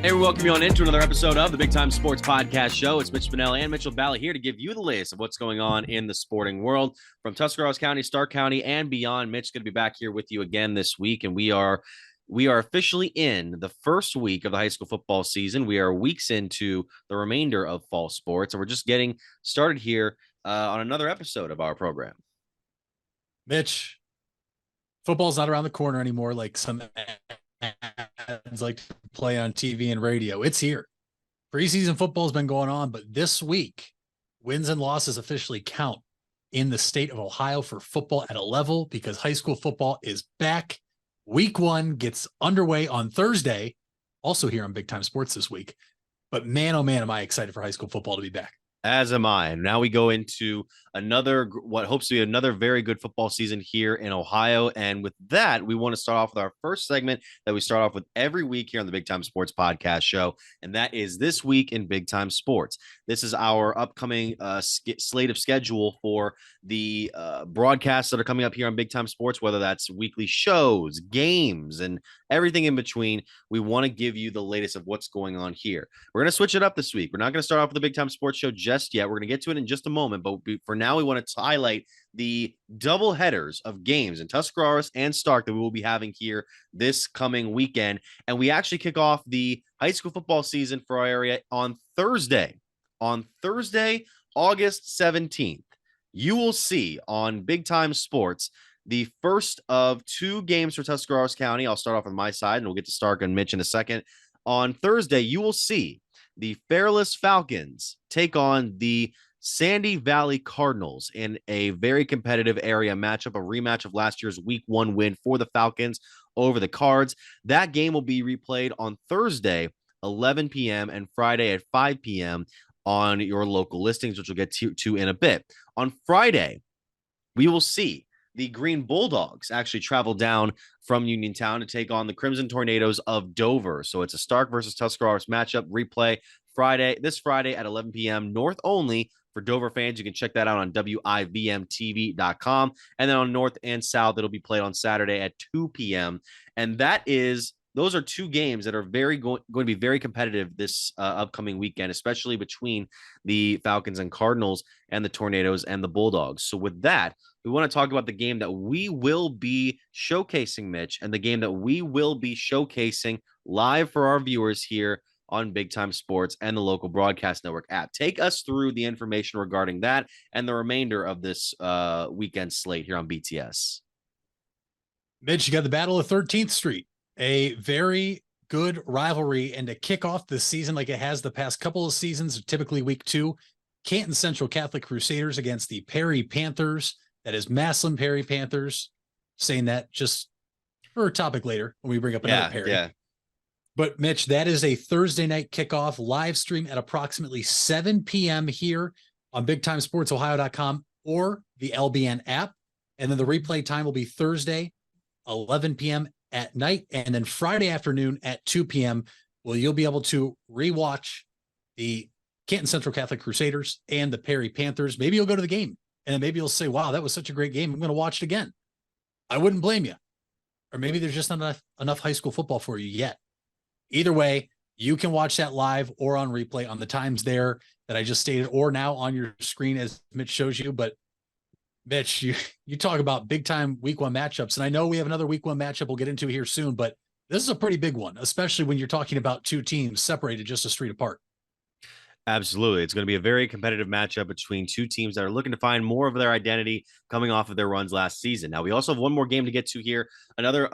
Hey, we welcome you on into another episode of the Big Time Sports Podcast Show. It's Mitch Spinell and Mitchell Bally here to give you the latest of what's going on in the sporting world from Tuscarawas County, Stark County, and beyond. Mitch is going to be back here with you again this week, and we are officially in the first week of the high school football season. We are weeks into the remainder of fall sports, and we're just getting started here on another episode of our program. Mitch, football's not around the corner anymore like some ads like to play on TV and radio. It's here. Preseason football has been going on, but this week, wins and losses officially count in the state of Ohio for football at a level because high school football is back. Week 1 gets underway on Thursday, also here on Big Time Sports this week. But man, oh man, am I excited for high school football to be back. As am I. And now we go into what hopes to be another very good football season here in Ohio. And with that, we want to start off with our first segment that we start off with every week here on the Big Time Sports Podcast Show. And that is This Week in Big Time Sports. This is our upcoming slate of schedule for the broadcasts that are coming up here on Big Time Sports, whether that's weekly shows, games, and everything in between. We want to give you the latest of what's going on here. We're going to switch it up this week. We're not going to start off with the Big Time Sports Show just yet. We're going to get to it in just a moment, but for now, we want to highlight the double headers of games in Tuscarawas and Stark that we will be having here this coming weekend. And we actually kick off the high school football season for our area on Thursday. On Thursday, August 17th, you will see on Big Time Sports the first of 2 games for Tuscarawas County. I'll start off on my side, and we'll get to Stark and Mitch in a second. On Thursday, you will see the Fairless Falcons take on the Sandy Valley Cardinals in a very competitive area matchup, a rematch of last year's Week 1 win for the Falcons over the Cards. That game will be replayed on Thursday, 11 p.m. and Friday at 5 p.m. on your local listings, which we'll get to in a bit. On Friday, we will see the Green Bulldogs actually travel down from Uniontown to take on the Crimson Tornadoes of Dover. So it's a Stark versus Tuscarawas matchup replay this Friday at 11 p.m. North only for Dover fans. You can check that out on WIVMTV.com. And then on North and South, it'll be played on Saturday at 2 p.m. And those are 2 games that are going to be very competitive this upcoming weekend, especially between the Falcons and Cardinals and the Tornadoes and the Bulldogs. So with that, we want to talk about the game that we will be showcasing, Mitch, and the game that we will be showcasing live for our viewers here on Big Time Sports and the local broadcast network app. Take us through the information regarding that and the remainder of this weekend slate here on BTS. Mitch, you got the Battle of 13th Street, a very good rivalry, and to kick off the season like it has the past couple of seasons, typically week 2, Canton Central Catholic Crusaders against the Perry Panthers. That is Maslin Perry Panthers. Saying that just for a topic later when we bring up another Perry. Yeah. But Mitch, that is a Thursday night kickoff, live stream at approximately 7 p.m. here on BigTimeSportsOhio.com or the LBN app. And then the replay time will be Thursday, 11 p.m. at night, and then Friday afternoon at 2 p.m. Well, you'll be able to rewatch the Canton Central Catholic Crusaders and the Perry Panthers. Maybe you'll go to the game, and then maybe you'll say, wow, that was such a great game. I'm going to watch it again. I wouldn't blame you. Or maybe there's just not enough high school football for you yet. Either way, you can watch that live or on replay on the times there that I just stated, or now on your screen as Mitch shows you. But Mitch, you talk about big time week 1 matchups, and I know we have another week 1 matchup we'll get into here soon, but this is a pretty big one, especially when you're talking about 2 teams separated just a street apart. Absolutely. It's going to be a very competitive matchup between 2 teams that are looking to find more of their identity coming off of their runs last season. Now, we also have one more game to get to here, another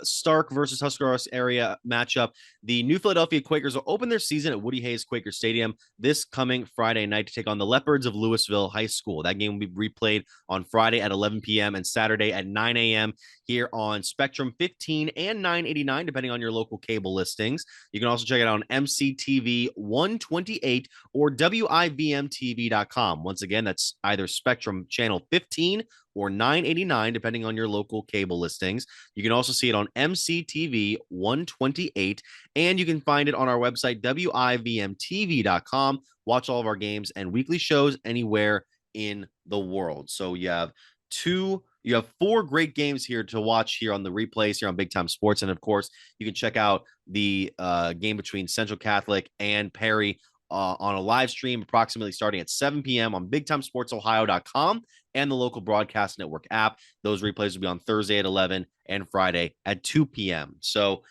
Stark versus Tuscarawas area matchup. The New Philadelphia Quakers will open their season at Woody Hayes Quaker Stadium this coming Friday night to take on the Leopards of Louisville High School. That game will be replayed on Friday at 11 p.m. and Saturday at 9 a.m. here on Spectrum 15 and 989, depending on your local cable listings. You can also check it out on MCTV 128 or WIVMTV.com. Once again, that's either Spectrum Channel 15 or 989, depending on your local cable listings. You can also see it on MCTV 128, and you can find it on our website, WIVMTV.com. Watch all of our games and weekly shows anywhere in the world. So you have 2 You have four great games here to watch here on the replays here on Big Time Sports. And of course, you can check out the game between Central Catholic and Perry on a live stream, approximately starting at 7 p.m. on BigTimeSportsOhio.com and the local broadcast network app. Those replays will be on Thursday at 11 and Friday at 2 p.m. So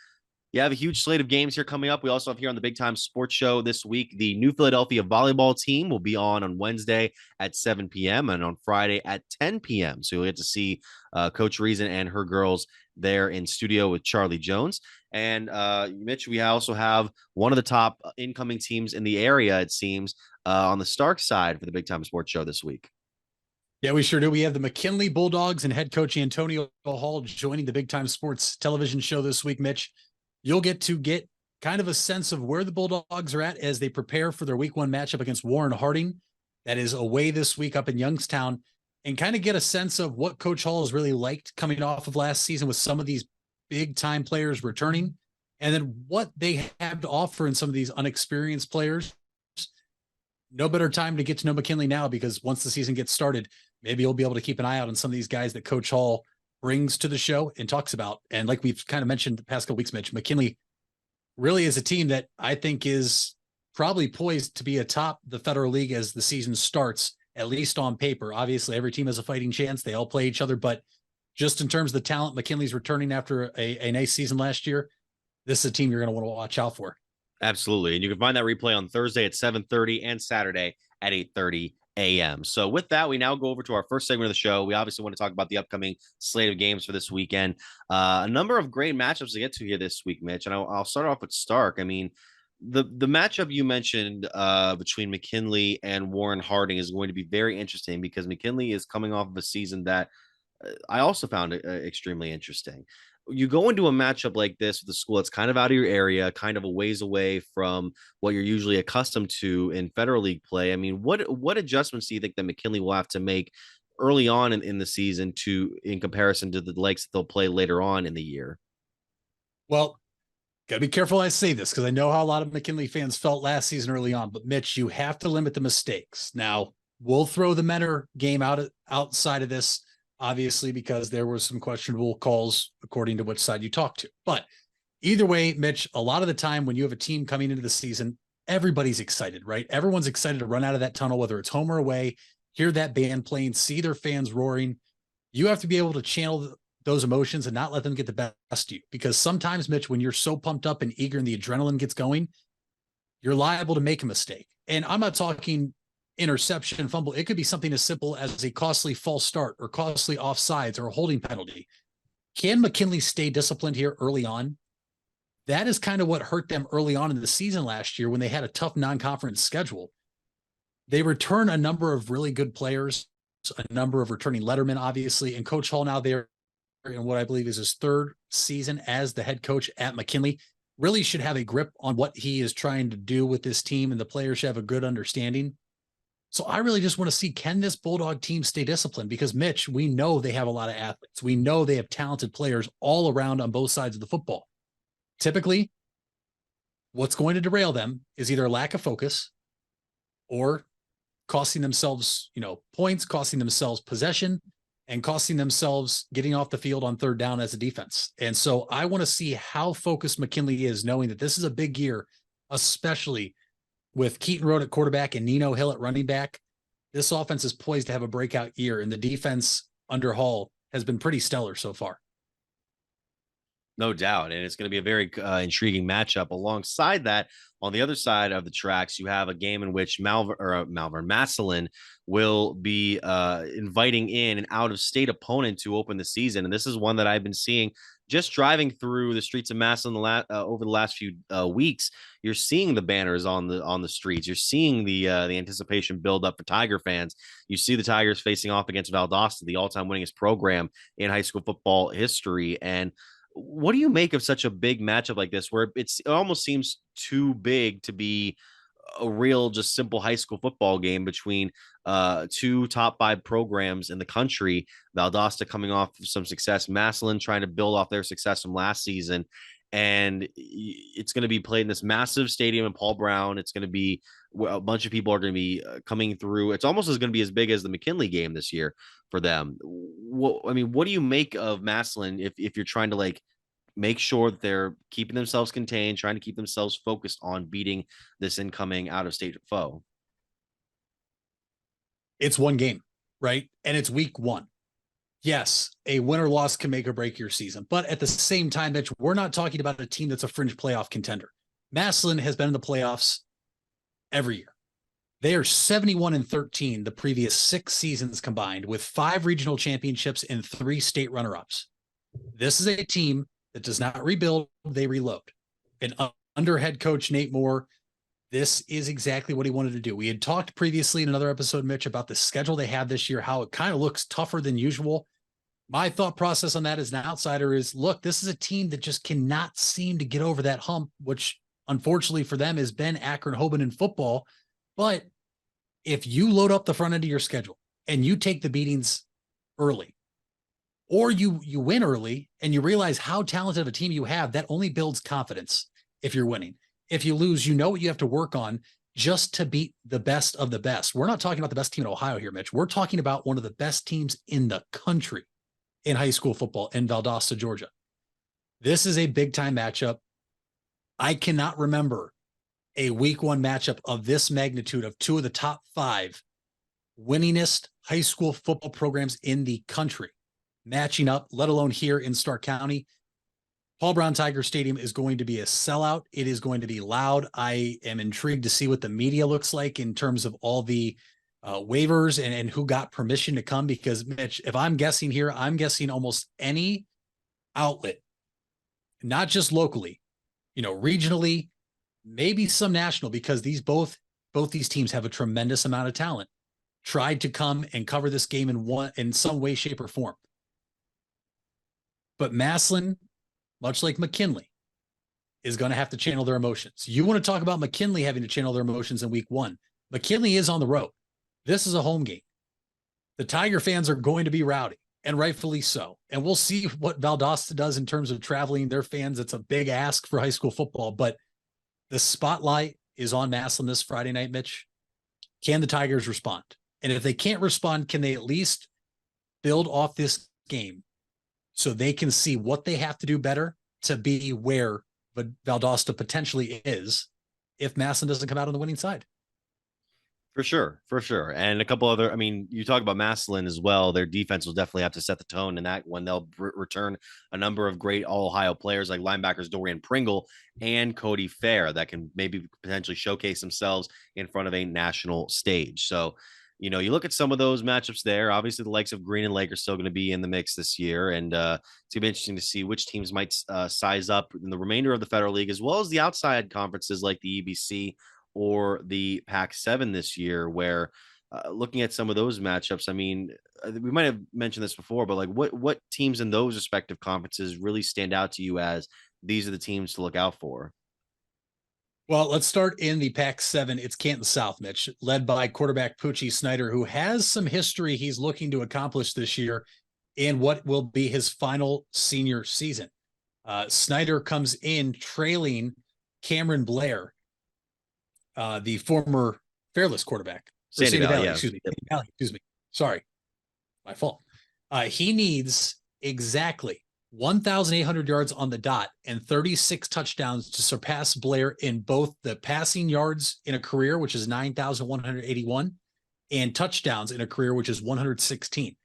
you have a huge slate of games here coming up. We also have here on the Big Time Sports Show this week, the New Philadelphia volleyball team will be on Wednesday at 7 p.m. and on Friday at 10 p.m. So you'll get to see Coach Reason and her girls there in studio with Charlie Jones. And Mitch, we also have one of the top incoming teams in the area, it seems, on the Stark side for the Big Time Sports Show this week. Yeah, we sure do. We have the McKinley Bulldogs and head coach Antonio Hall joining the Big Time Sports television show this week, Mitch. You'll get to get kind of a sense of where the Bulldogs are at as they prepare for their week one matchup against Warren Harding. That is away this week up in Youngstown, and kind of get a sense of what Coach Hall has really liked coming off of last season with some of these big time players returning, and then what they have to offer in some of these unexperienced players. No better time to get to know McKinley now, because once the season gets started, maybe you'll be able to keep an eye out on some of these guys that Coach Hall brings to the show and talks about. And like we've kind of mentioned the past couple weeks, Mitch, McKinley really is a team that I think is probably poised to be atop the Federal League as the season starts, at least on paper. Obviously, every team has a fighting chance. They all play each other, but just in terms of the talent, McKinley's returning after a nice season last year. This is a team you're going to want to watch out for. Absolutely. And you can find that replay on Thursday at 7:30 and Saturday at 8:30 a.m. So with that, we now go over to our first segment of the show. We obviously want to talk about the upcoming slate of games for this weekend. A number of great matchups to get to here this week, Mitch. And I'll start off with Stark. I mean, the matchup you mentioned between McKinley and Warren Harding is going to be very interesting because McKinley is coming off of a season that I also found it extremely interesting. You go into a matchup like this with a school that's kind of out of your area, kind of a ways away from what you're usually accustomed to in Federal League play. I mean, what adjustments do you think that McKinley will have to make early on in the season in comparison to the likes that they'll play later on in the year? Well, gotta be careful I say this because I know how a lot of McKinley fans felt last season early on. But Mitch, you have to limit the mistakes. Now, we'll throw the Menor game outside of this, obviously, because there were some questionable calls according to which side you talk to. But either way, Mitch, a lot of the time when you have a team coming into the season, everybody's excited, right? Everyone's excited to run out of that tunnel, whether it's home or away, hear that band playing, see their fans roaring. You have to be able to channel those emotions and not let them get the best of you. Because sometimes, Mitch, when you're so pumped up and eager and the adrenaline gets going, you're liable to make a mistake. And I'm not talking interception, fumble. It could be something as simple as a costly false start or costly offsides or a holding penalty. Can McKinley stay disciplined here early on? That is kind of what hurt them early on in the season last year when they had a tough non-conference schedule. They return a number of really good players, a number of returning lettermen, obviously, and Coach Hall now there in what I believe is his third season as the head coach at McKinley really should have a grip on what he is trying to do with this team, and the players should have a good understanding. So I really just want to see, can this Bulldog team stay disciplined? Because Mitch, we know they have a lot of athletes. We know they have talented players all around on both sides of the football. Typically, what's going to derail them is either a lack of focus or costing themselves, points, costing themselves possession, and costing themselves getting off the field on third down as a defense. And so I want to see how focused McKinley is, knowing that this is a big year, especially with Keaton Road at quarterback and Nino Hill at running back. This offense is poised to have a breakout year, and the defense under Hall has been pretty stellar so far. No doubt. And it's going to be a very intriguing matchup. Alongside that, on the other side of the tracks, you have a game in which Massillon will be inviting in an out-of-state opponent to open the season. And this is one that I've been seeing just driving through the streets of Massillon over the last few weeks. You're seeing the banners on the streets. You're seeing the anticipation build up for Tiger fans. You see the Tigers facing off against Valdosta, the all-time winningest program in high school football history. And what do you make of such a big matchup like this, where it almost seems too big to be a real, just simple high school football game between two top five programs in the country? Valdosta coming off some success, Massillon trying to build off their success from last season, and it's going to be played in this massive stadium in Paul Brown. It's going to be a bunch of people are going to be coming through. It's almost going to be as big as the McKinley game this year for them. I mean, what do you make of Massillon if you're trying to like make sure that they're keeping themselves contained, trying to keep themselves focused on beating this incoming out of state foe? It's one game, right? And it's week one. Yes, a win or loss can make or break your season. But at the same time, Mitch, we're not talking about a team that's a fringe playoff contender. Massillon has been in the playoffs every year. They are 71-13 the previous 6 seasons combined, with 5 regional championships and 3 state runner-ups. This is a team that does not rebuild, they reload. And under head coach Nate Moore, this is exactly what he wanted to do. We had talked previously in another episode, Mitch, about the schedule they have this year, how it kind of looks tougher than usual. My thought process on that as an outsider is, look, this is a team that just cannot seem to get over that hump, which unfortunately for them has been Akron-Hoban in football. But if you load up the front end of your schedule and you take the beatings early, or you win early and you realize how talented of a team you have, that only builds confidence if you're winning. If you lose, you know what you have to work on just to beat the best of the best. We're not talking about the best team in Ohio here, Mitch. We're talking about one of the best teams in the country in high school football in Valdosta, Georgia. This is a big time matchup. I cannot remember a week one matchup of this magnitude of 2 of the top 5 winningest high school football programs in the country matching up, let alone here in Stark County. Paul Brown Tiger Stadium is going to be a sellout. It is going to be loud. I am intrigued to see what the media looks like in terms of all the waivers and who got permission to come, because Mitch, if I'm guessing here, I'm guessing almost any outlet, not just locally, regionally, maybe some national, because both these teams have a tremendous amount of talent, tried to come and cover this game in some way, shape, or form. But Massillon, much like McKinley, is going to have to channel their emotions. You want to talk about McKinley having to channel their emotions in week one. McKinley is on the road. This is a home game. The Tiger fans are going to be rowdy, and rightfully so. And we'll see what Valdosta does in terms of traveling their fans. It's a big ask for high school football, but the spotlight is on Massillon this Friday night, Mitch. Can the Tigers respond? And if they can't respond, can they at least build off this game so they can see what they have to do better to be where Valdosta potentially is if Massillon doesn't come out on the winning side? For sure, for sure. And a couple other, I mean, you talk about Massillon as well. Their defense will definitely have to set the tone in that when they'll return a number of great all Ohio players like linebackers Dorian Pringle and Cody Fair that can maybe potentially showcase themselves in front of a national stage. So, you look at some of those matchups there. Obviously, the likes of Green and Lake are still going to be in the mix this year. And it's going to be interesting to see which teams might size up in the remainder of the Federal League, as well as the outside conferences like the EBC or the Pac-7 this year, where looking at some of those matchups, I mean, we might have mentioned this before, but like what teams in those respective conferences really stand out to you as these are the teams to look out for? Well, let's start in the Pac-7. It's Canton South, Mitch, led by quarterback Poochie Snyder, who has some history he's looking to accomplish this year in what will be his final senior season. Snyder comes in trailing Cameron Blair, the former Fairless quarterback. Sandy Valley, yeah. Excuse me. Sandy Valley, excuse me. Sorry, my fault. He needs exactly 1,800 yards on the dot and 36 touchdowns to surpass Blair in both the passing yards in a career, which is 9,181, and touchdowns in a career, which is 116.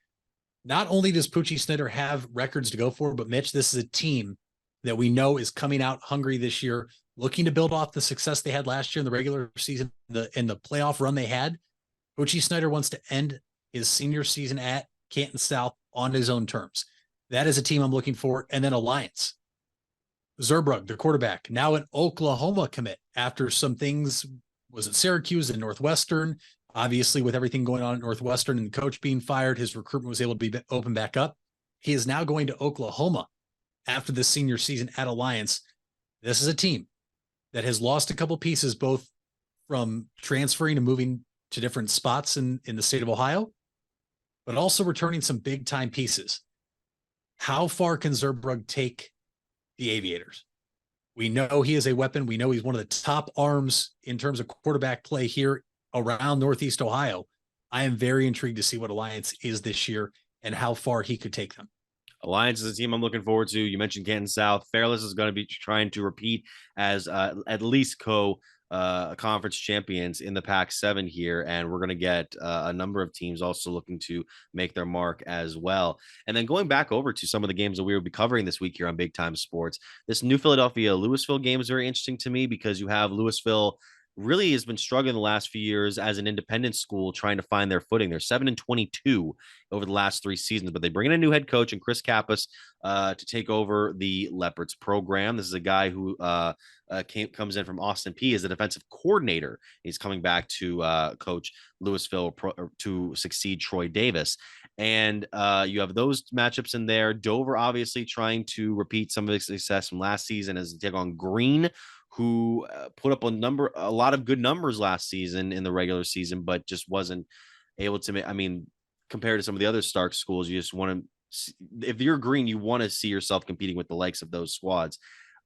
Not only does Poochie Snyder have records to go for, but Mitch, this is a team that we know is coming out hungry this year, looking to build off the success they had last year in the regular season, in the playoff run they had. Poochie Snyder wants to end his senior season at Canton South on his own terms. That is a team I'm looking for. And then Alliance. Zerbrug, the quarterback, now an Oklahoma commit after some things, was at Syracuse and Northwestern. Obviously, with everything going on at Northwestern and the coach being fired, his recruitment was able to be open back up. He is now going to Oklahoma after the senior season at Alliance. This is a team that has lost a couple pieces, both from transferring and moving to different spots in the state of Ohio, but also returning some big time pieces. How far can Zerbrug take the Aviators? We know he is a weapon. We know he's one of the top arms in terms of quarterback play here around Northeast Ohio. I am very intrigued to see what Alliance is this year and how far he could take them. Alliance is a team I'm looking forward to. You mentioned Canton South. Fairless is going to be trying to repeat as at least conference champions in the Pac 7 here, and we're going to get a number of teams also looking to make their mark as well. And then going back over to some of the games that we will be covering this week here on Big Time Sports, this New Philadelphia Louisville game is very interesting to me because you have Louisville really has been struggling the last few years as an independent school trying to find their footing. They're 7-22 over the last 3 seasons, but they bring in a new head coach and Chris Kappas to take over the Leopards program. This is a guy who comes in from Austin P as a defensive coordinator. He's coming back to coach Louisville to succeed Troy Davis. And you have those matchups in there. Dover obviously trying to repeat some of the success from last season as they take on Green, who put up a lot of good numbers last season in the regular season, but just wasn't able to make. I mean, compared to some of the other Stark schools, you just want to. If you're Green, you want to see yourself competing with the likes of those squads.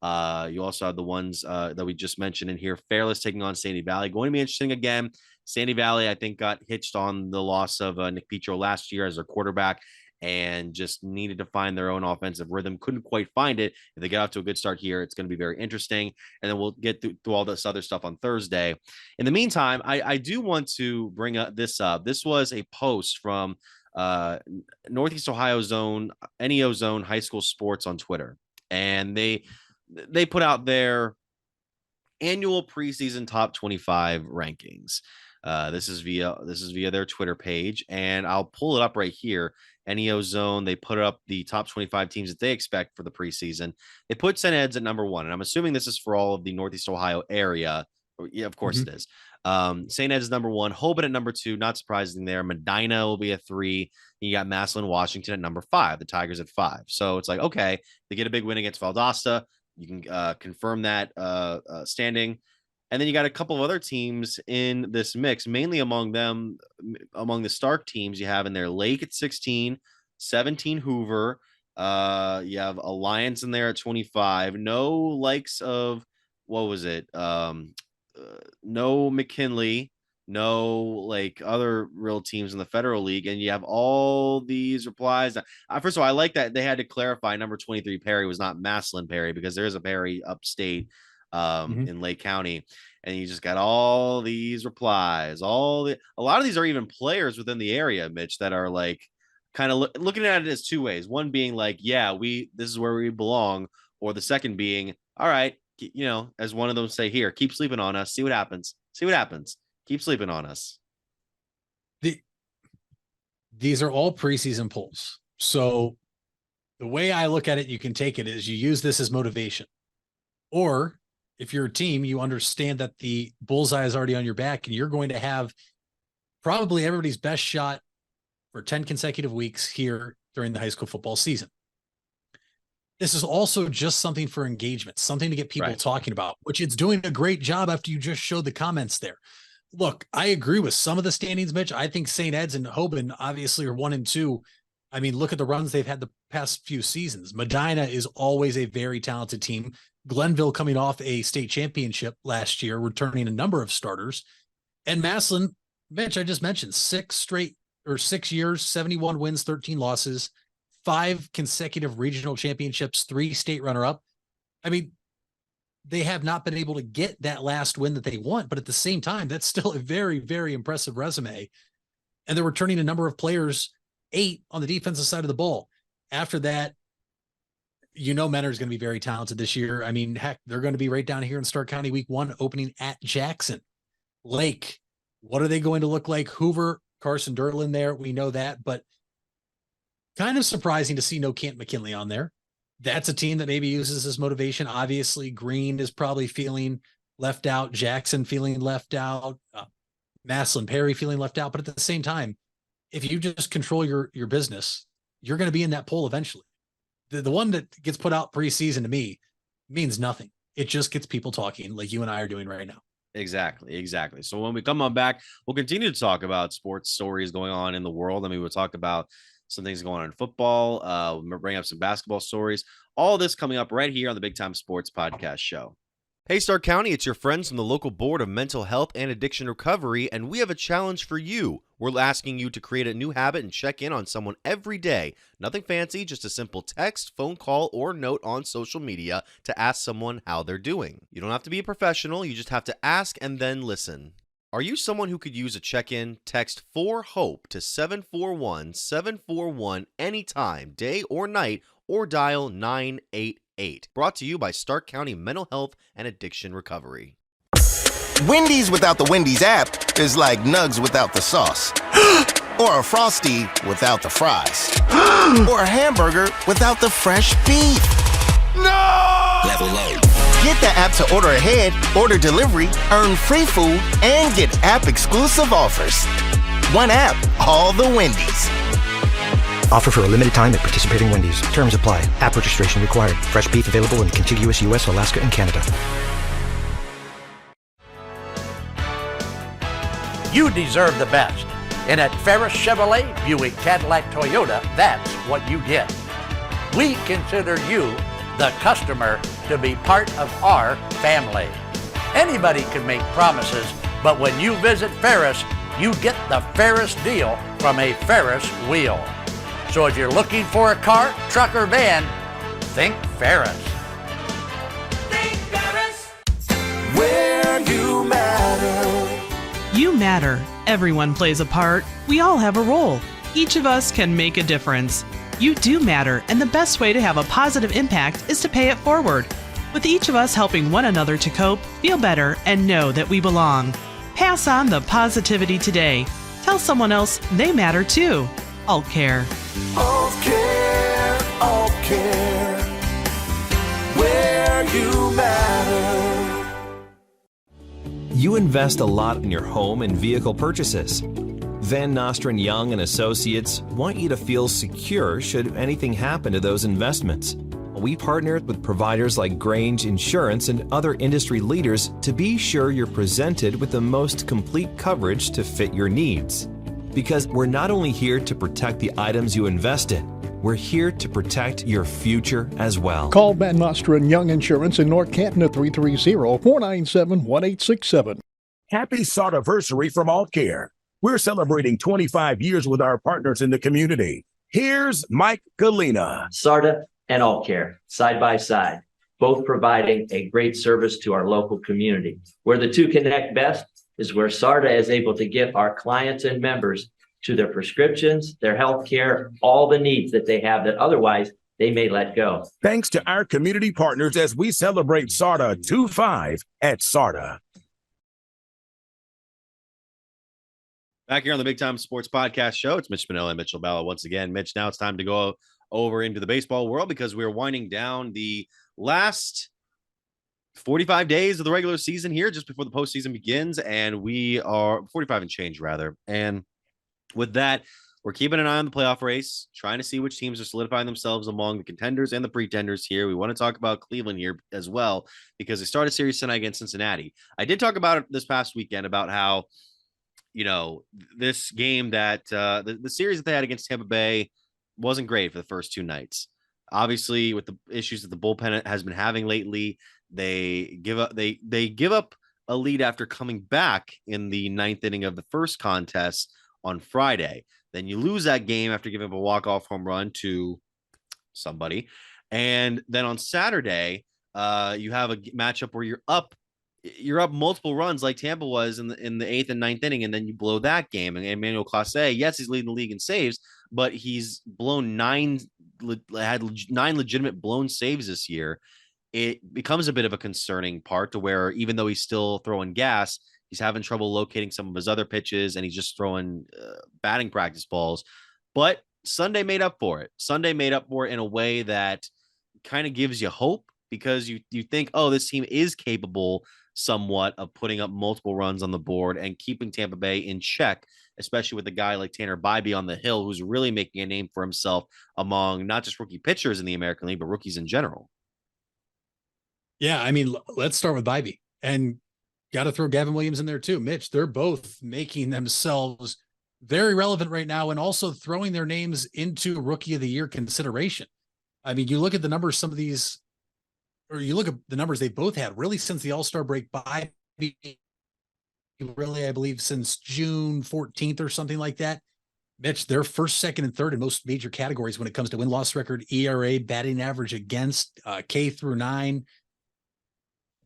You also have the ones that we just mentioned in here. Fairless taking on Sandy Valley. Going to be interesting again. Sandy Valley, I think, got hitched on the loss of Nick Petro last year as their quarterback and just needed to find their own offensive rhythm. Couldn't quite find it. If they get off to a good start here, it's going to be very interesting. And then we'll get through all this other stuff on Thursday. In the meantime, I do want to bring this up. This was a post from Northeast Ohio Zone, NEO Zone High School Sports on Twitter. And they put out their annual preseason top 25 rankings. This is via their Twitter page, and I'll pull it up right here. NEO Zone, they put up the top 25 teams that they expect for the preseason. They put St. Ed's at number 1, and I'm assuming this is for all of the Northeast Ohio area. Yeah, of course it is. St. Ed's is number 1, Hoban at number 2, not surprising there. Medina will be at 3. You got Massillon, Washington at number 5. The Tigers at 5. So it's like, okay, they get a big win against Valdosta. You can confirm that standing. And then you got a couple of other teams in this mix, mainly among the Stark teams you have in there. Lake at 16, 17 Hoover. You have Alliance in there at 25. No likes of, what was it? No McKinley, no like other real teams in the Federal League. And you have all these replies. First of all, I like that they had to clarify number 23 Perry was not Massillon Perry, because there's a Perry upstate in Lake County, and you just got all these replies. A lot of these are even players within the area, Mitch, that are like kind of looking at it as two ways. One being like, yeah, this is where we belong, or the second being, all right, as one of them say here, keep sleeping on us, see what happens. Keep sleeping on us. These are all preseason polls. So the way I look at it, you can take it is you use this as motivation. Or if you're a team, you understand that the bullseye is already on your back and you're going to have probably everybody's best shot for 10 consecutive weeks here during the high school football season. This is also just something for engagement, something to get people talking about, which it's doing a great job after you just showed the comments there. Look, I agree with some of the standings, Mitch. I think St. Ed's and Hoban obviously are 1 and 2. I mean, look at the runs they've had the past few seasons. Medina is always a very talented team. Glenville coming off a state championship last year, returning a number of starters. And Massillon, Mitch, I just mentioned 6 years, 71 wins, 13 losses, 5 consecutive regional championships, 3 state runner-up. I mean, they have not been able to get that last win that they want, but at the same time, that's still a very, very impressive resume. And they're returning a number of players, 8 on the defensive side of the ball. After that, Mentor is going to be very talented this year. I mean, heck, they're going to be right down here in Stark County week 1, opening at Jackson. Lake, what are they going to look like? Hoover, Carson Derlin there, we know that, but kind of surprising to see no Kent McKinley on there. That's a team that maybe uses this motivation. Obviously, Green is probably feeling left out. Jackson feeling left out. Massillon Perry feeling left out. But at the same time, if you just control your business, you're going to be in that poll eventually. The one that gets put out preseason to me means nothing. It just gets people talking like you and I are doing right now. Exactly. So when we come on back, we'll continue to talk about sports stories going on in the world. I mean, we'll talk about some things going on in football. We'll bring up some basketball stories. All this coming up right here on the Big Time Sports Podcast Show. Hey, Stark County, it's your friends from the local Board of Mental Health and Addiction Recovery, and we have a challenge for you. We're asking you to create a new habit and check in on someone every day. Nothing fancy, just a simple text, phone call, or note on social media to ask someone how they're doing. You don't have to be a professional, you just have to ask and then listen. Are you someone who could use a check-in? Text 4HOPE to 741-741 anytime, day or night, or dial 988. Brought to you by Stark County Mental Health and Addiction Recovery. Wendy's without the Wendy's app is like Nugs without the sauce. Or a Frosty without the fries. Or a hamburger without the fresh beef. No! Level up. Get the app to order ahead, order delivery, earn free food, and get app-exclusive offers. One app, all the Wendy's. Offer for a limited time at participating Wendy's. Terms apply. App registration required. Fresh beef available in contiguous U.S., Alaska, and Canada. You deserve the best. And at Ferris Chevrolet, Buick, Cadillac, Toyota, that's what you get. We consider you, the customer, to be part of our family. Anybody can make promises, but when you visit Ferris, you get the Ferris deal from a Ferris wheel. So if you're looking for a car, truck, or van, think Ferris. Think Ferris. Where you matter. You matter. Everyone plays a part. We all have a role. Each of us can make a difference. You do matter, and the best way to have a positive impact is to pay it forward. With each of us helping one another to cope, feel better, and know that we belong. Pass on the positivity today. Tell someone else they matter too. All care. All care, all care. Where you matter. You invest a lot in your home and vehicle purchases. Van Nostrand Young and Associates want you to feel secure should anything happen to those investments. We partnered with providers like Grange Insurance and other industry leaders to be sure you're presented with the most complete coverage to fit your needs. Because we're not only here to protect the items you invest in, we're here to protect your future as well. Call Van Nostrand Young Insurance in North Canton at 330-497-1867. Happy Sardiversary from All Care. We're celebrating 25 years with our partners in the community. Here's Mike Galena. SARTA and All Care, side by side, both providing a great service to our local community. Where the two connect best is where SARTA is able to get our clients and members to their prescriptions, their health care, all the needs that they have that otherwise they may let go. Thanks to our community partners as we celebrate SARTA 2-5 at SARTA. Back here on the Big Time Sports Podcast Show, it's Mitch Spinella and Mitchell Balla once again. Mitch, now it's time to go over into the baseball world because we're winding down the last 45 days of the regular season here just before the postseason begins, and we are 45 and change rather. And with that, we're keeping an eye on the playoff race, trying to see which teams are solidifying themselves among the contenders and the pretenders here. We want to talk about Cleveland here as well because they started a series tonight against Cincinnati. I did talk about it this past weekend about how, you know, this game that the series that they had against Tampa Bay wasn't great for the first two nights. Obviously, with the issues that the bullpen has been having lately, they give up a lead after coming back in the ninth inning of the first contest on Friday. Then you lose that game after giving up a walk-off home run to somebody. And then on Saturday, you have a matchup where you're up multiple runs like Tampa was in the eighth and ninth inning, and then you blow that game. And Emmanuel Clase, yes, he's leading the league in saves, but he's had 9 legitimate blown saves this year. It becomes a bit of a concerning part to where even though he's still throwing gas, he's having trouble locating some of his other pitches, and he's just throwing batting practice balls. But Sunday made up for it. Sunday made up for it in a way that kind of gives you hope because you think, oh, this team is capable somewhat of putting up multiple runs on the board and keeping Tampa Bay in check, especially with a guy like Tanner Bybee on the hill, who's really making a name for himself among not just rookie pitchers in the American League, but rookies in general. Yeah, I mean, let's start with Bybee, and got to throw Gavin Williams in there too. Mitch, they're both making themselves very relevant right now, and also throwing their names into Rookie of the Year consideration. I mean, you look at the numbers, some of these, or you look at the numbers they both had really since the All-Star break by really, I believe, since June 14th or something like that. Mitch, they're first, second, and third in most major categories when it comes to win-loss record, ERA, batting average against, K through 9.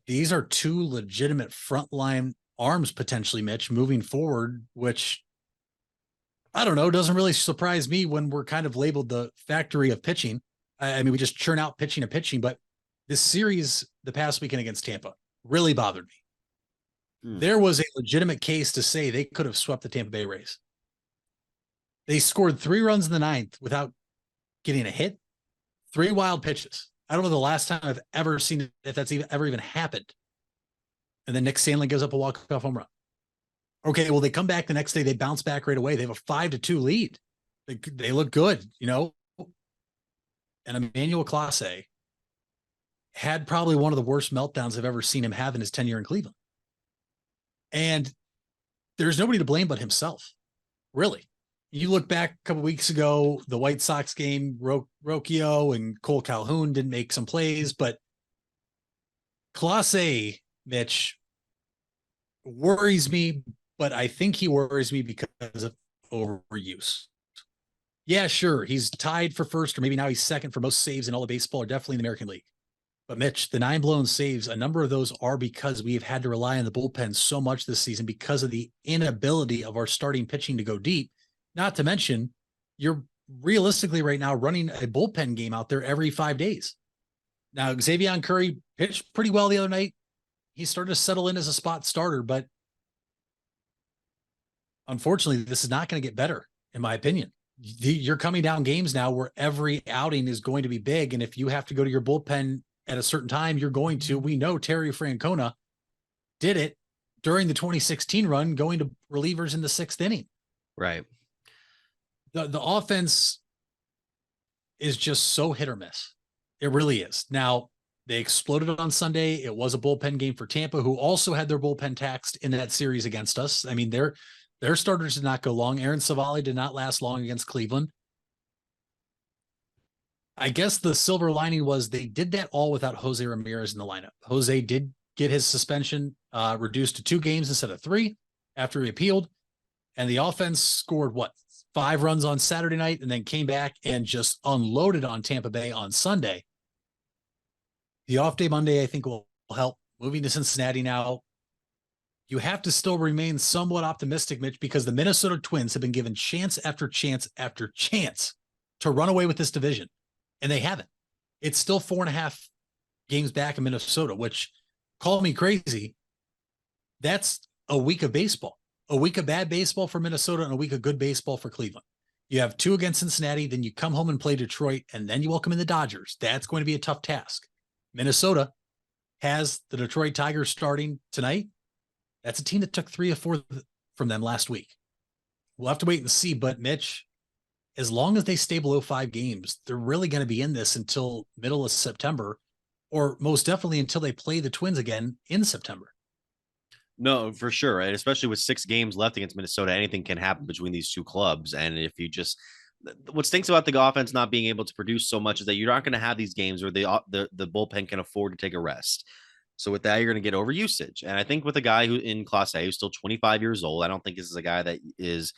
These are two legitimate frontline arms potentially, Mitch, moving forward, which I don't know, doesn't really surprise me when we're kind of labeled the factory of pitching. I mean, we just churn out pitching and pitching, but this series the past weekend against Tampa really bothered me. There was a legitimate case to say they could have swept the Tampa Bay Rays. They scored 3 runs in the 9th without getting a hit, 3 wild pitches. I don't know the last time I've ever seen it, if that's ever even happened. And then Nick Stanley gives up a walk-off home run. Okay, well, they come back the next day. They bounce back right away. They have a 5-2 lead. They look good, you know. And Emmanuel Clase had probably one of the worst meltdowns I've ever seen him have in his tenure in Cleveland. And there's nobody to blame but himself, really. You look back a couple weeks ago, the White Sox game, Rocchio and Cole Calhoun didn't make some plays, but Clase, Mitch, worries me, but I think he worries me because of overuse. Yeah, sure, he's tied for first, or maybe now he's second for most saves in all of baseball, or definitely in the American League. But Mitch, the 9 blown saves, a number of those are because we have had to rely on the bullpen so much this season because of the inability of our starting pitching to go deep. Not to mention, you're realistically right now running a bullpen game out there every 5 days. Now, Xavier Curry pitched pretty well the other night. He started to settle in as a spot starter, but unfortunately, this is not going to get better, in my opinion. You're coming down games now where every outing is going to be big, and if you have to go to your bullpen at a certain time, you're going to. We know Terry Francona did it during the 2016 run, going to relievers in the 6th inning. Right. The offense is just so hit or miss. It really is. Now, they exploded on Sunday. It was a bullpen game for Tampa, who also had their bullpen taxed in that series against us. I mean, their starters did not go long. Aaron Savali did not last long against Cleveland. I guess the silver lining was they did that all without Jose Ramirez in the lineup. Jose did get his suspension reduced to 2 games instead of 3 after he appealed. And the offense scored, 5 runs on Saturday night, and then came back and just unloaded on Tampa Bay on Sunday. The off day Monday, I think, will help. Moving to Cincinnati now, you have to still remain somewhat optimistic, Mitch, because the Minnesota Twins have been given chance after chance after chance to run away with this division, and they haven't. It's still 4.5 games back in Minnesota, which, call me crazy, that's a week of baseball. A week of bad baseball for Minnesota and a week of good baseball for Cleveland. You have 2 against Cincinnati, then you come home and play Detroit, and then you welcome in the Dodgers. That's going to be a tough task. Minnesota has the Detroit Tigers starting tonight. That's a team that took 3 or 4 from them last week. We'll have to wait and see, but Mitch, as long as they stay below 5 games, they're really going to be in this until middle of September, or most definitely until they play the Twins again in September. No, for sure. And especially with 6 games left against Minnesota, anything can happen between these 2 clubs. And if you just, what stinks about the offense not being able to produce so much is that you're not going to have these games where the bullpen can afford to take a rest. So with that, you're going to get over usage. And I think with a guy who in Class A, who's still 25 years old, I don't think this is a guy that is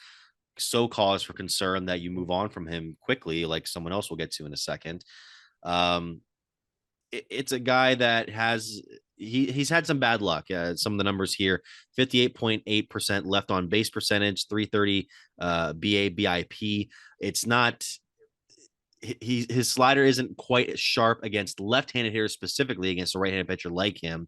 so cause for concern that you move on from him quickly, like someone else will get to in a second. It's a guy that has he's had some bad luck. Some of the numbers here: 58.8% left on base percentage, 330 BIP. It's not. His slider isn't quite as sharp against left-handed hitters, specifically against a right-handed pitcher like him.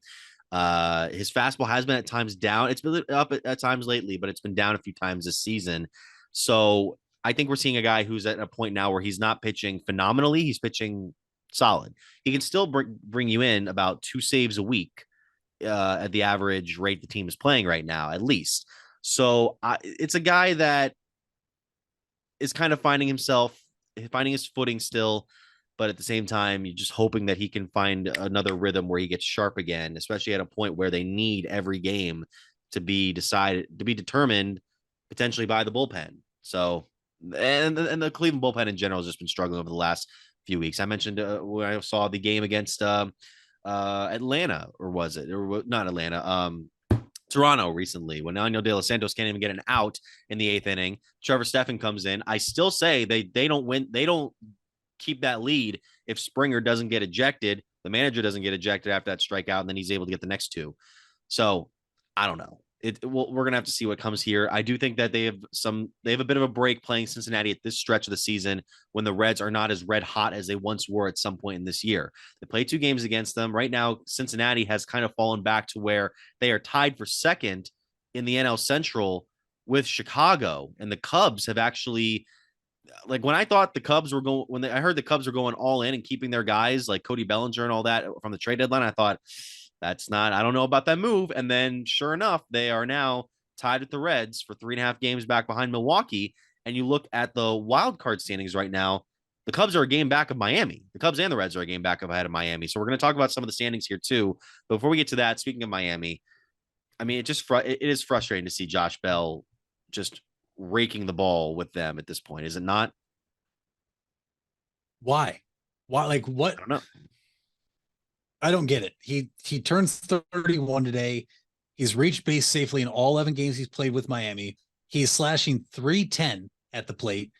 His fastball has been at times down. It's been up at times lately, but it's been down a few times this season. So I think we're seeing a guy who's at a point now where he's not pitching phenomenally. He's pitching solid. He can still bring you in about 2 saves a week at the average rate the team is playing right now, at least. So it's a guy that is kind of finding his footing still, but at the same time, you're just hoping that he can find another rhythm where he gets sharp again, especially at a point where they need every game to be determined potentially by the bullpen. So, and the Cleveland bullpen in general has just been struggling over the last few weeks. I mentioned when I saw the game against Atlanta, or was it, or not Atlanta, Toronto recently, when Daniel De Los Santos can't even get an out in the 8th inning. Trevor Stephan comes in. I still say they don't win. They don't keep that lead if Springer doesn't get ejected. The manager doesn't get ejected after that strikeout, and then he's able to get the next two. So I don't know. We're gonna have to see what comes here. I do think that they have a bit of a break playing Cincinnati at this stretch of the season when the Reds are not as red hot as they once were at some point in this year. They played 2 games against them. Right now, Cincinnati has kind of fallen back to where they are tied for second in the NL Central with Chicago, and the Cubs have actually, like, when I thought the Cubs were going, I heard the Cubs were going all in and keeping their guys like Cody Bellinger and all that from the trade deadline, I thought, that's not, I don't know about that move. And then sure enough, they are now tied with the Reds for 3.5 games back behind Milwaukee. And you look at the wild card standings right now, the Cubs are a game back of Miami. The Cubs and the Reds are a game back ahead of Miami. So we're going to talk about some of the standings here too. But before we get to that, speaking of Miami, I mean, it is frustrating to see Josh Bell just raking the ball with them at this point, is it not? Why? Like what? I don't know. I don't get it. He turns 31 today. He's reached base safely in all 11 games he's played with Miami. He's slashing 310 at the plate,